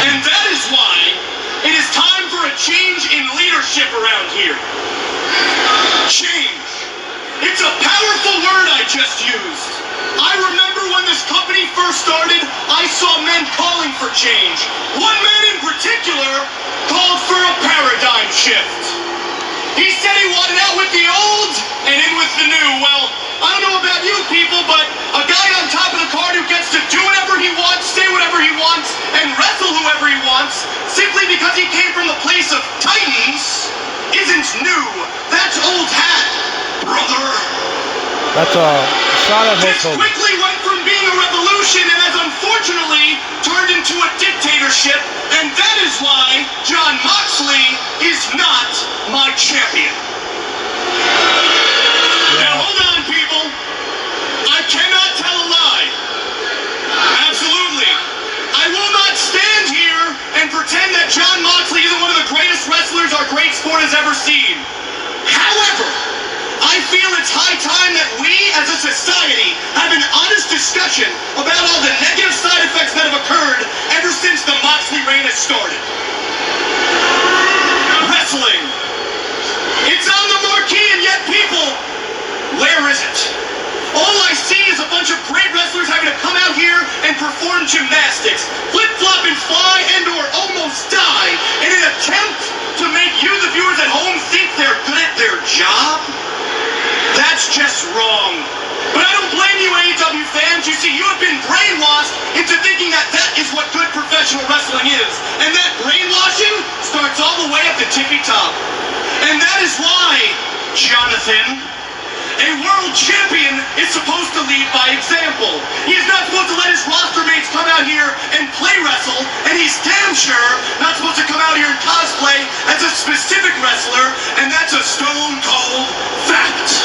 And that is why it is time for a change in leadership around here. Change. It's a powerful word I just used. I remember when this company first started, I saw men calling for change. One man in particular called for a paradigm shift. He said he wanted out with the old and in with the new. Well, I don't know about you people, but a guy on top of the card who gets to do whatever he wants, say whatever he wants, and wrestle whoever he wants, simply because he came from the place of Titans, isn't new. That's old hat, brother. That's a shot at This quickly went from being a revolution and has unfortunately turned into a dictatorship, and that is why Jon Moxley is not my champion. Now hold on, people. I cannot tell a lie. Absolutely. I will not stand here and pretend that Jon Moxley isn't one of the greatest wrestlers our great sport has ever seen. However, I feel it's high time that we, as a society, have an honest discussion about all the negative side effects that have occurred ever since the Moxley reign has started. Wrestling. It's on the marquee, and yet people, where is it? All I see is a bunch of great wrestlers having to come out here and perform gymnastics, flip-flop and fly and or almost die in an attempt to make you, the viewers at home, think they're good at their job. That's just wrong. But I don't blame you, AEW fans. You see, you have been brainwashed into thinking that that is what good professional wrestling is. And that brainwashing starts all the way at the tippy top. And that is why, Jonathan, a world champion is supposed to lead by example. He is not supposed to let his roster mates come out here and play wrestle, and he's damn sure not supposed to come out here and cosplay as a specific wrestler, and that's a stone cold fact.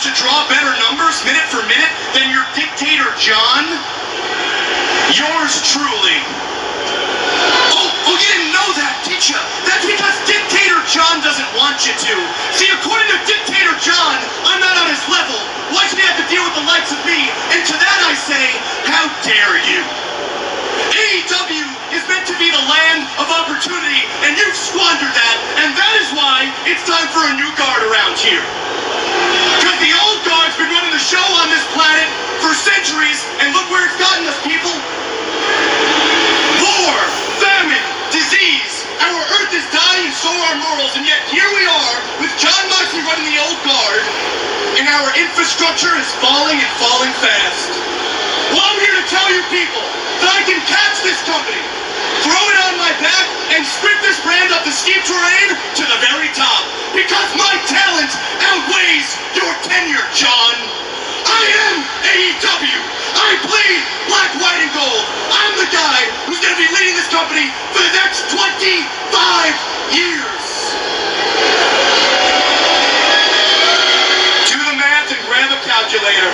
to draw better numbers minute for minute than your dictator John? Yours truly. Oh, you didn't know that, did you? That's because Dictator John doesn't want you to. See, according to Dictator John, I'm not on his level. Why should he have to deal with the likes of me? And to that I say, how dare you? AEW is meant to be the land of opportunity, and you've squandered that, and that is why it's time for a new guard around here. Because the old guard's been running the show on this planet for centuries, and look where it's gotten us, people. War, famine, disease. Our earth is dying and so are our morals, and yet here we are with John Moxley running the old guard, and our infrastructure is falling and falling fast. Well, I'm here to tell you people that I can catch this company, throw it on my back, and sprint this brand up the steep terrain to the very top. Because my talent outweighs your tenure, John. I am AEW. I bleed black, white, and gold. I'm the guy who's going to be leading this company for the next 25 years. Do the math and grab a calculator.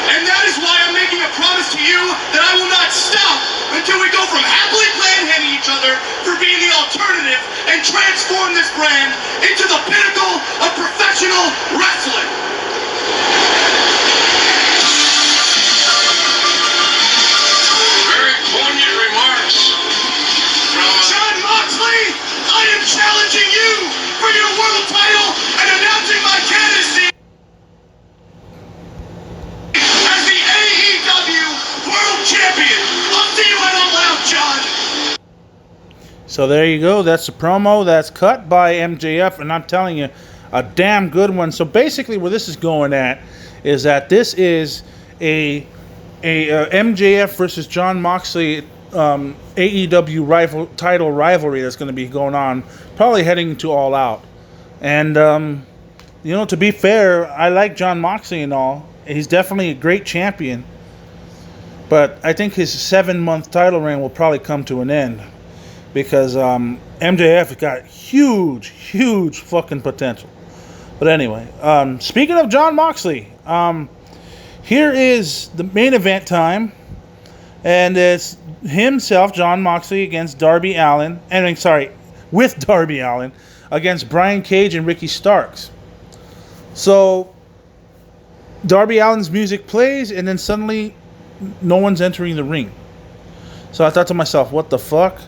And that is why I'm making a promise to you that I will not stop until we go from happily plan-handing each other for being the alternative and transform this brand into the pinnacle of professional wrestling. Very poignant remarks from John Moxley. I am challenging you for your world title and announcing my candidacy as the AEW World Champion. I'll see you at All Out, John. So there you go. That's the promo that's cut by MJF, and I'm telling you, a damn good one. So basically, where this is going at is that this is a MJF versus John Moxley AEW title rivalry that's going to be going on, probably heading to All Out. And to be fair, I like John Moxley and all. He's definitely a great champion, but I think his 7-month title reign will probably come to an end because MJF has got huge fucking potential. But anyway, speaking of John Moxley, here is the main event time, and it's himself, John Moxley, against Darby Allin, with Darby Allin, against Brian Cage and Ricky Starks. So, Darby Allin's music plays, and then suddenly, no one's entering the ring. So I thought to myself, what the fuck?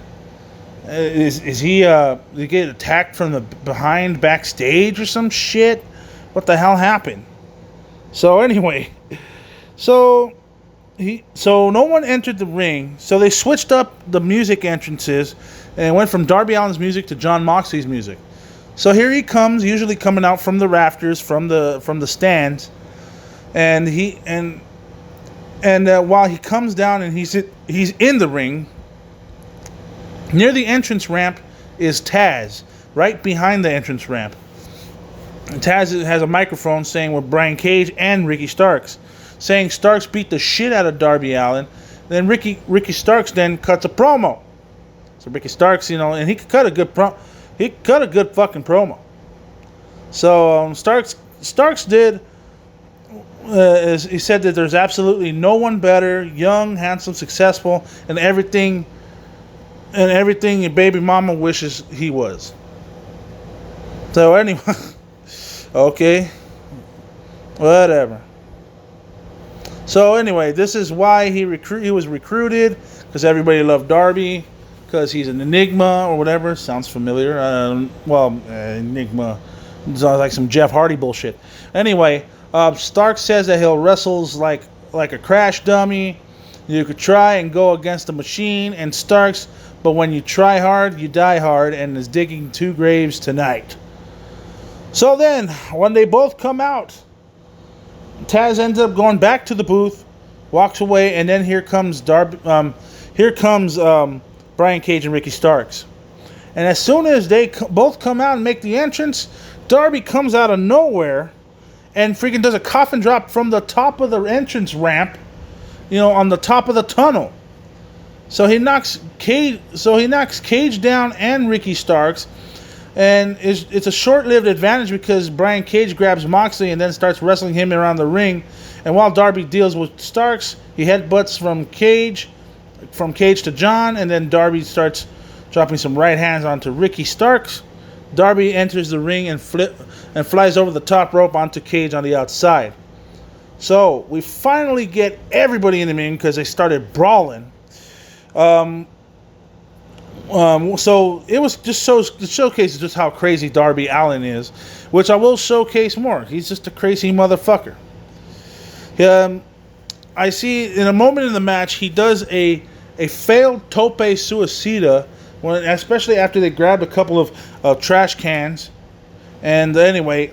Is he, did he get attacked from the behind backstage or some shit? What the hell happened? So anyway, so no one entered the ring. So they switched up the music entrances and went from Darby Allin's music to John Moxley's music. So here he comes, usually coming out from the rafters, from the stands, and while he comes down and he's in the ring. Near the entrance ramp is Taz, right behind the entrance ramp. And Taz has a microphone saying with Brian Cage and Ricky Starks, saying Starks beat the shit out of Darby Allin. Then Ricky Starks then cuts a promo. So Ricky Starks, and he could cut a good fucking promo. So Starks did. He said that there's absolutely no one better, young, handsome, successful, and everything your baby mama wishes he was. So anyway, okay, whatever. So anyway, this is why he was recruited, because everybody loved Darby, because he's an enigma or whatever. Sounds familiar. Enigma sounds like some Jeff Hardy bullshit. Anyway, Stark says that he'll wrestles like a crash dummy. You could try and go against the machine and Starks, but when you try hard, you die hard, and is digging 2 graves tonight. So then, when they both come out, Taz ends up going back to the booth, walks away, and then here comes Brian Cage and Ricky Starks. And as soon as they both come out and make the entrance, Darby comes out of nowhere and freaking does a coffin drop from the top of the entrance ramp, on the top of the tunnel. So he knocks Cage down and Ricky Starks. And it's a short-lived advantage because Brian Cage grabs Moxley and then starts wrestling him around the ring. And while Darby deals with Starks, he headbutts from Cage to John, and then Darby starts dropping some right hands onto Ricky Starks. Darby enters the ring and flies over the top rope onto Cage on the outside. So we finally get everybody in the ring because they started brawling. So it was just it showcases just how crazy Darby Allin is, which I will showcase more. He's just a crazy motherfucker. I see in a moment in the match he does a failed tope suicida, especially after they grabbed a couple of trash cans. And anyway,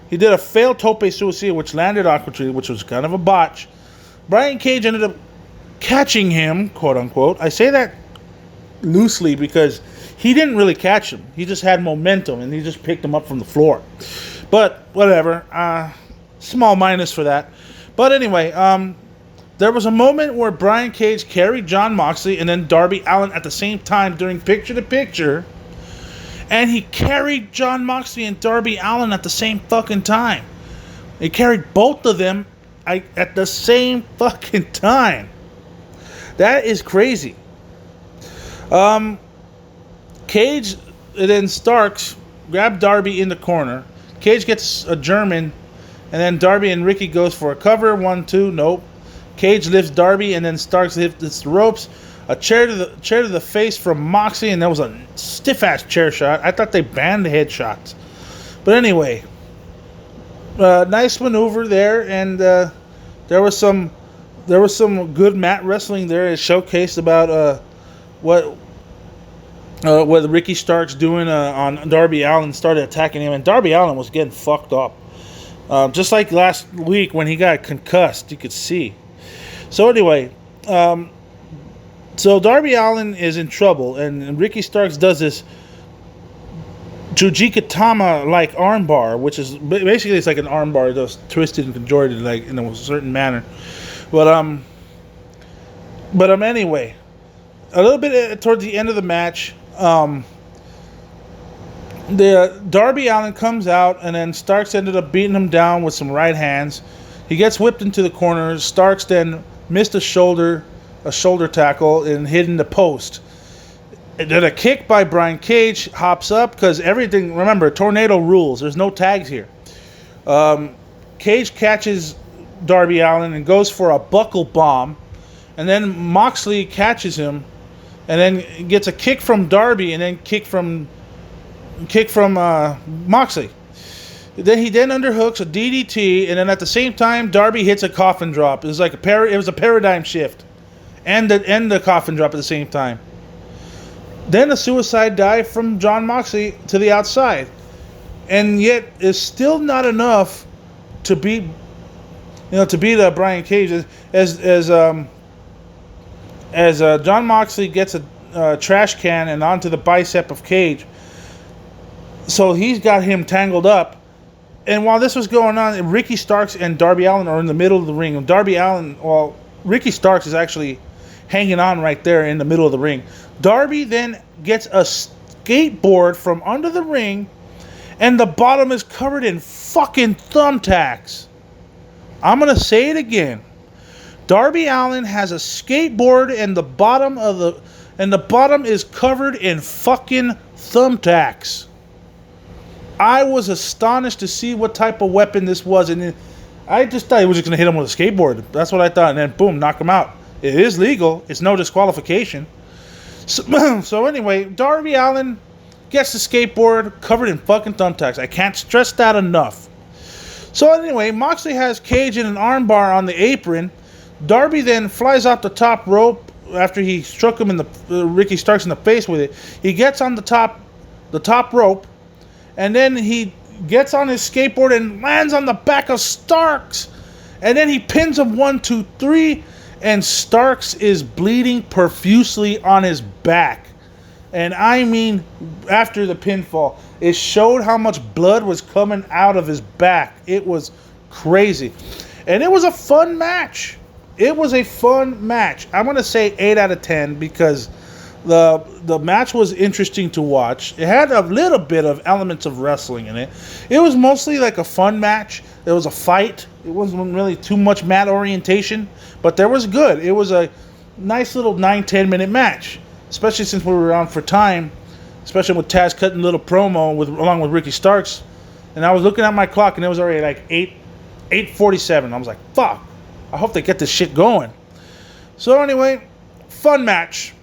he did a failed tope suicida which landed awkwardly, which was kind of a botch. Brian Cage ended up catching him, quote unquote. I say that loosely because he didn't really catch him. He just had momentum and he just picked him up from the floor. But whatever, small minus for that. But anyway, there was a moment where Brian Cage carried Jon Moxley and then Darby Allin at the same time during picture-to-picture, and he carried Jon Moxley and Darby Allin at the same fucking time. He carried both of them at the same fucking time. That is crazy. Cage and then Starks grab Darby in the corner. Cage gets a German, and then Darby and Ricky goes for a cover. 1-2, nope. Cage lifts Darby, and then Starks hits the ropes. A chair to the face from Moxley, and that was a stiff ass chair shot. I thought they banned the headshots, but anyway, nice maneuver there, and there was some good mat wrestling there. It showcased about what Ricky Starks doing on Darby Allin, started attacking him, and Darby Allin was getting fucked up. Just like last week when he got concussed, you could see. So anyway, so Darby Allin is in trouble, and Ricky Starks does this Jujikatama-like armbar, which is basically it's like an armbar that's twisted and contorted like in a certain manner. But anyway, a little bit towards the end of the match, the Darby Allin comes out, and then Starks ended up beating him down with some right hands. He gets whipped into the corner. Starks then missed a shoulder tackle and hit in the post. And then a kick by Brian Cage, hops up because everything. Remember, tornado rules. There's no tags here. Cage catches Darby Allin and goes for a buckle bomb, and then Moxley catches him, and then gets a kick from Darby, and then kick from Moxley. Then he underhooks a DDT, and then at the same time, Darby hits a coffin drop. It was like it was a paradigm shift, and the coffin drop at the same time. Then a suicide dive from Jon Moxley to the outside, and yet it's still not enough to beat Brian Cage as Jon Moxley gets a trash can and onto the bicep of Cage. So he's got him tangled up. And while this was going on, Ricky Starks and Darby Allin are in the middle of the ring. Ricky Starks is actually hanging on right there in the middle of the ring. Darby then gets a skateboard from under the ring, and the bottom is covered in fucking thumbtacks. I'm going to say it again. Darby Allin has a skateboard, and the bottom is covered in fucking thumbtacks. I was astonished to see what type of weapon this was, and I just thought he was just going to hit him with a skateboard. That's what I thought, and then boom, knock him out. It is legal. It's no disqualification. So anyway, Darby Allin gets the skateboard covered in fucking thumbtacks. I can't stress that enough. So anyway, Moxley has Cage in an armbar on the apron. Darby then flies off the top rope after he struck him in the Ricky Starks in the face with it. He gets on the top rope, and then he gets on his skateboard and lands on the back of Starks. And then he pins him 1, 2, 3, and Starks is bleeding profusely on his back. And I mean, after the pinfall, it showed how much blood was coming out of his back. It was crazy. And it was a fun match. I'm going to say 8 out of 10 because The match was interesting to watch. It had a little bit of elements of wrestling in it. It was mostly like a fun match. There was a fight. It wasn't really too much mat orientation, but there was good. It was a nice little 9-10 minute match, especially since we were on for time, especially with Taz cutting a little promo along with Ricky Starks. And I was looking at my clock, and it was already like 8:47. I was like, fuck, I hope they get this shit going. So anyway, fun match.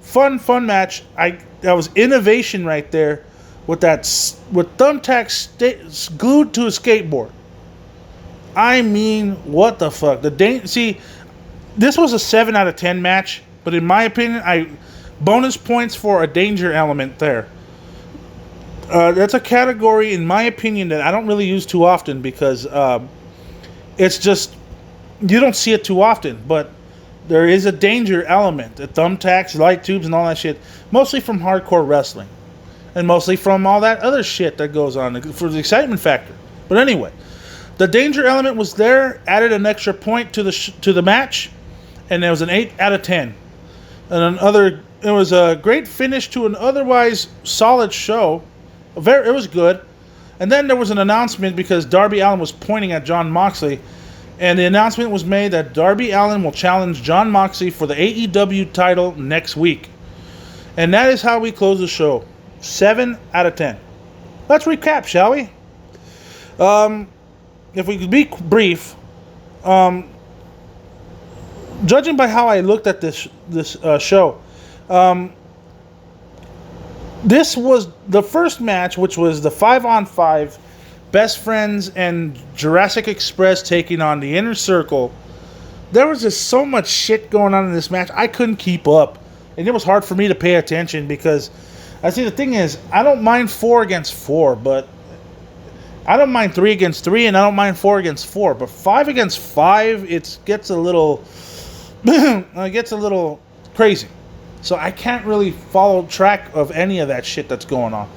Fun match. That was innovation right there with thumbtacks glued to a skateboard. I mean, what the fuck? See, this was a 7 out of 10 match, but in my opinion, bonus points for a danger element there. That's a category, in my opinion, that I don't really use too often because it's just, you don't see it too often, but there is a danger element. The thumbtacks, light tubes, and all that shit, mostly from hardcore wrestling, and mostly from all that other shit that goes on for the excitement factor. But anyway, the danger element was there, added an extra point to the match, and it was an 8 out of 10. And it was a great finish to an otherwise solid show. It was good. And then there was an announcement because Darby Allin was pointing at Jon Moxley, and the announcement was made that Darby Allin will challenge Jon Moxley for the AEW title next week. And that is how we close the show. 7 out of 10. Let's recap, shall we? If we could be brief, judging by how I looked at this show, this was the first match, which was the 5-on-5 Best Friends and Jurassic Express taking on the Inner Circle. There was just so much shit going on in this match, I couldn't keep up. And it was hard for me to pay attention because, the thing is, I don't mind 4 against 4, but I don't mind 3 against 3, and I don't mind 4 against 4. But 5 against 5, it gets a little crazy. So I can't really follow track of any of that shit that's going on.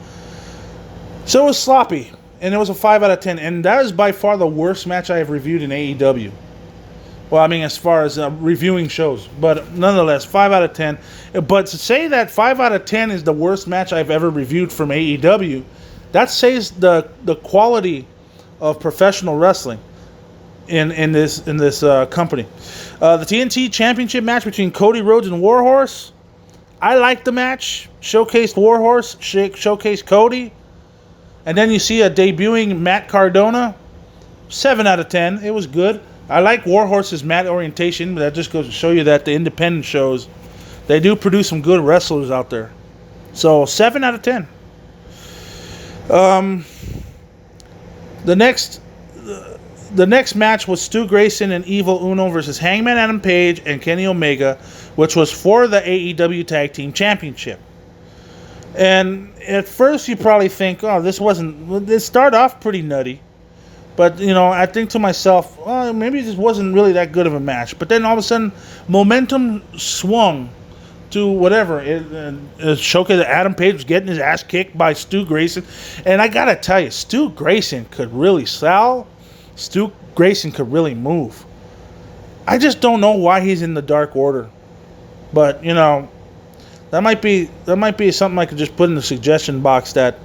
So it was sloppy. And it was a 5 out of 10. And that is by far the worst match I have reviewed in AEW. Well, I mean, as far as reviewing shows. But nonetheless, 5 out of 10. But to say that 5 out of 10 is the worst match I've ever reviewed from AEW, that says the quality of professional wrestling in this company. The TNT Championship match between Cody Rhodes and Warhorse. I liked the match. Showcased Warhorse. Showcased Cody. And then you see a debuting Matt Cardona. 7 out of 10. It was good. I like Warhorse's mat orientation, but that just goes to show you that the independent shows, they do produce some good wrestlers out there. So 7 out of 10. The next match was Stu Grayson and Evil Uno versus Hangman Adam Page and Kenny Omega, which was for the AEW Tag Team Championship. And at first you probably think, this started off pretty nutty. But, I think to myself, maybe this wasn't really that good of a match. But then all of a sudden, momentum swung to whatever. It showcased that Adam Page was getting his ass kicked by Stu Grayson. And I got to tell you, Stu Grayson could really sell. Stu Grayson could really move. I just don't know why he's in the Dark Order. But, that might be something I could just put in the suggestion box that,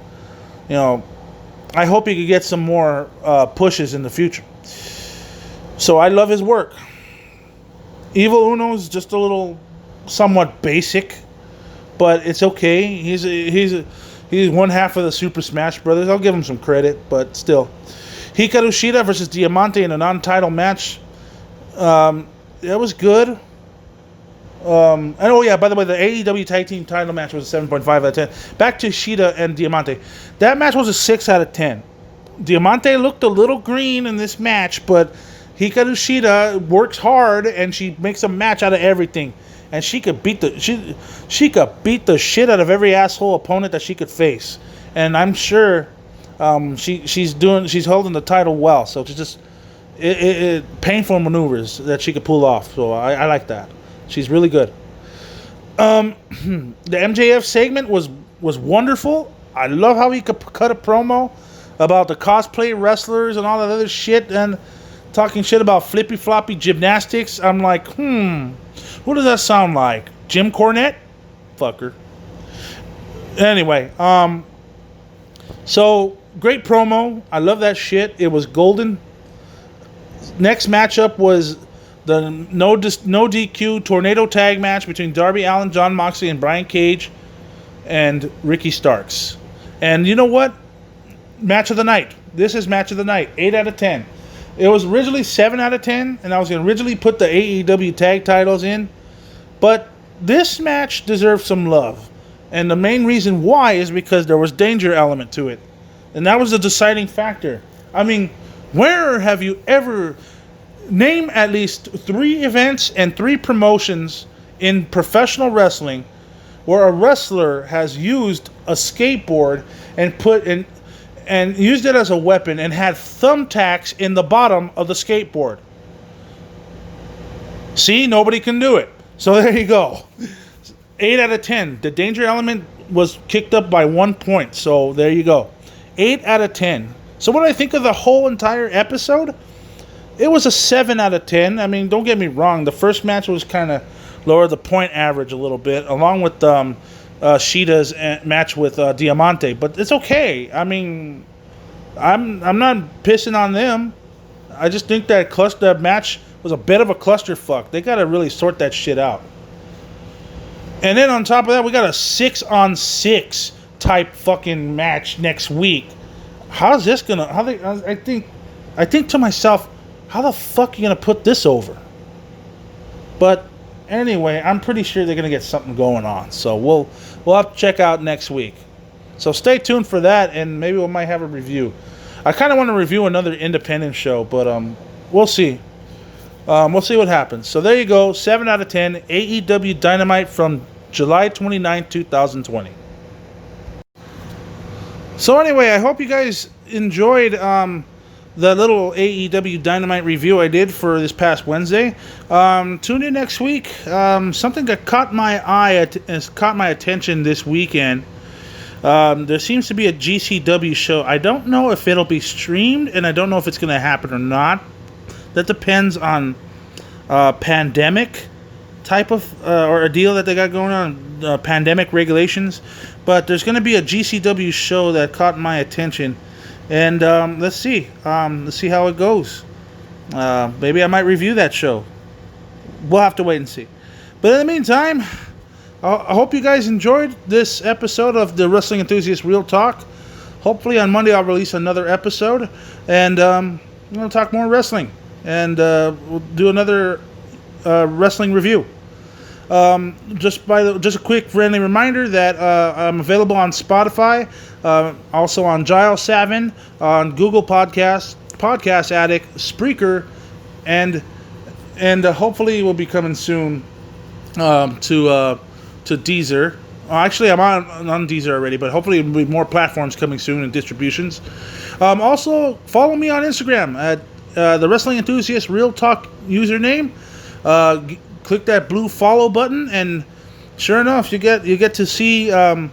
I hope he could get some more pushes in the future. So I love his work. Evil Uno's just a little somewhat basic, but it's okay. He's one half of the Super Smash Brothers. I'll give him some credit, but still. Hikaru Shida versus Diamante in a non-title match. That was good. And by the way, the AEW Tag Team title match was a 7.5 out of 10. Back to Shida and Diamante. That match was a 6 out of 10. Diamante looked a little green in this match, but Hikaru Shida works hard and she makes a match out of everything. And she could beat the shit out of every asshole opponent that she could face. And I'm sure she's holding the title well. So it's just painful maneuvers that she could pull off. So I like that. She's really good. The MJF segment was wonderful. I love how he could cut a promo about the cosplay wrestlers and all that other shit and talking shit about flippy floppy gymnastics. I'm like, what does that sound like? Jim Cornette? fucker. Anyway, so great promo. I love that shit. It was golden. Next matchup was the no DQ tornado tag match between Darby Allin, Jon Moxley, and Brian Cage and Ricky Starks. And you know what? Match of the night. This is match of the night. 8 out of 10. It was originally 7 out of 10, and I was going to originally put the AEW tag titles in. But this match deserves some love. And the main reason why is because there was danger element to it. And that was the deciding factor. I mean, where have you ever... Name at least 3 events and 3 promotions in professional wrestling where a wrestler has used a skateboard and used it as a weapon and had thumbtacks in the bottom of the skateboard. See, nobody can do it. So there you go. 8 out of 10. The danger element was kicked up by 1 point. So there you go. 8 out of 10. So what do I think of the whole entire episode? It was a 7 out of 10. I mean, don't get me wrong. The first match was kind of lower the point average a little bit, along with Shida's match with Diamante. But it's okay. I mean, I'm not pissing on them. I just think that match was a bit of a clusterfuck. They got to really sort that shit out. And then on top of that, we got a 6-on-6 type fucking match next week. How's this gonna? I think to myself, how the fuck are you gonna put this over? But anyway, I'm pretty sure they're gonna get something going on. So we'll have to check out next week. So stay tuned for that, and maybe we might have a review. I kind of want to review another independent show, but we'll see. We'll see what happens. So there you go, 7 out of 10. AEW Dynamite from July 29, 2020. So anyway, I hope you guys enjoyed the little AEW Dynamite review I did for this past Wednesday. Tune in next week. Something that caught my attention this weekend. There seems to be a GCW show. I don't know if it'll be streamed, and I don't know if it's going to happen or not. That depends on pandemic type of or a deal that they got going on, pandemic regulations. But there's going to be a GCW show that caught my attention, and let's see how it goes. Maybe I might review that show. We'll have to wait and see. But in the meantime, I hope you guys enjoyed this episode of the Wrestling Enthusiast Real Talk. Hopefully on Monday I'll release another episode, and we'll talk more wrestling, and we'll do another wrestling review. Just a quick friendly reminder that I'm available on Spotify, also on Giles Savin, on Google Podcasts, Podcast Addict, Spreaker, and hopefully we'll be coming soon to Deezer. Actually, I'm on Deezer already, but hopefully there'll be more platforms coming soon and distributions. Also, follow me on Instagram at the Wrestling Enthusiast Real Talk username. Click that blue follow button, and sure enough, you get to see the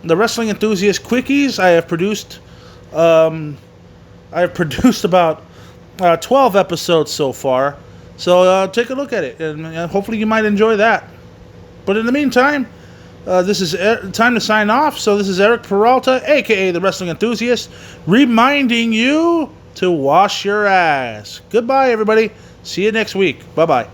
Wrestling Enthusiast quickies. I have produced about 12 episodes so far. So take a look at it, and hopefully you might enjoy that. But in the meantime, this is time to sign off. So this is Eric Peralta, a.k.a. the Wrestling Enthusiast, reminding you to wash your ass. Goodbye, everybody. See you next week. Bye-bye.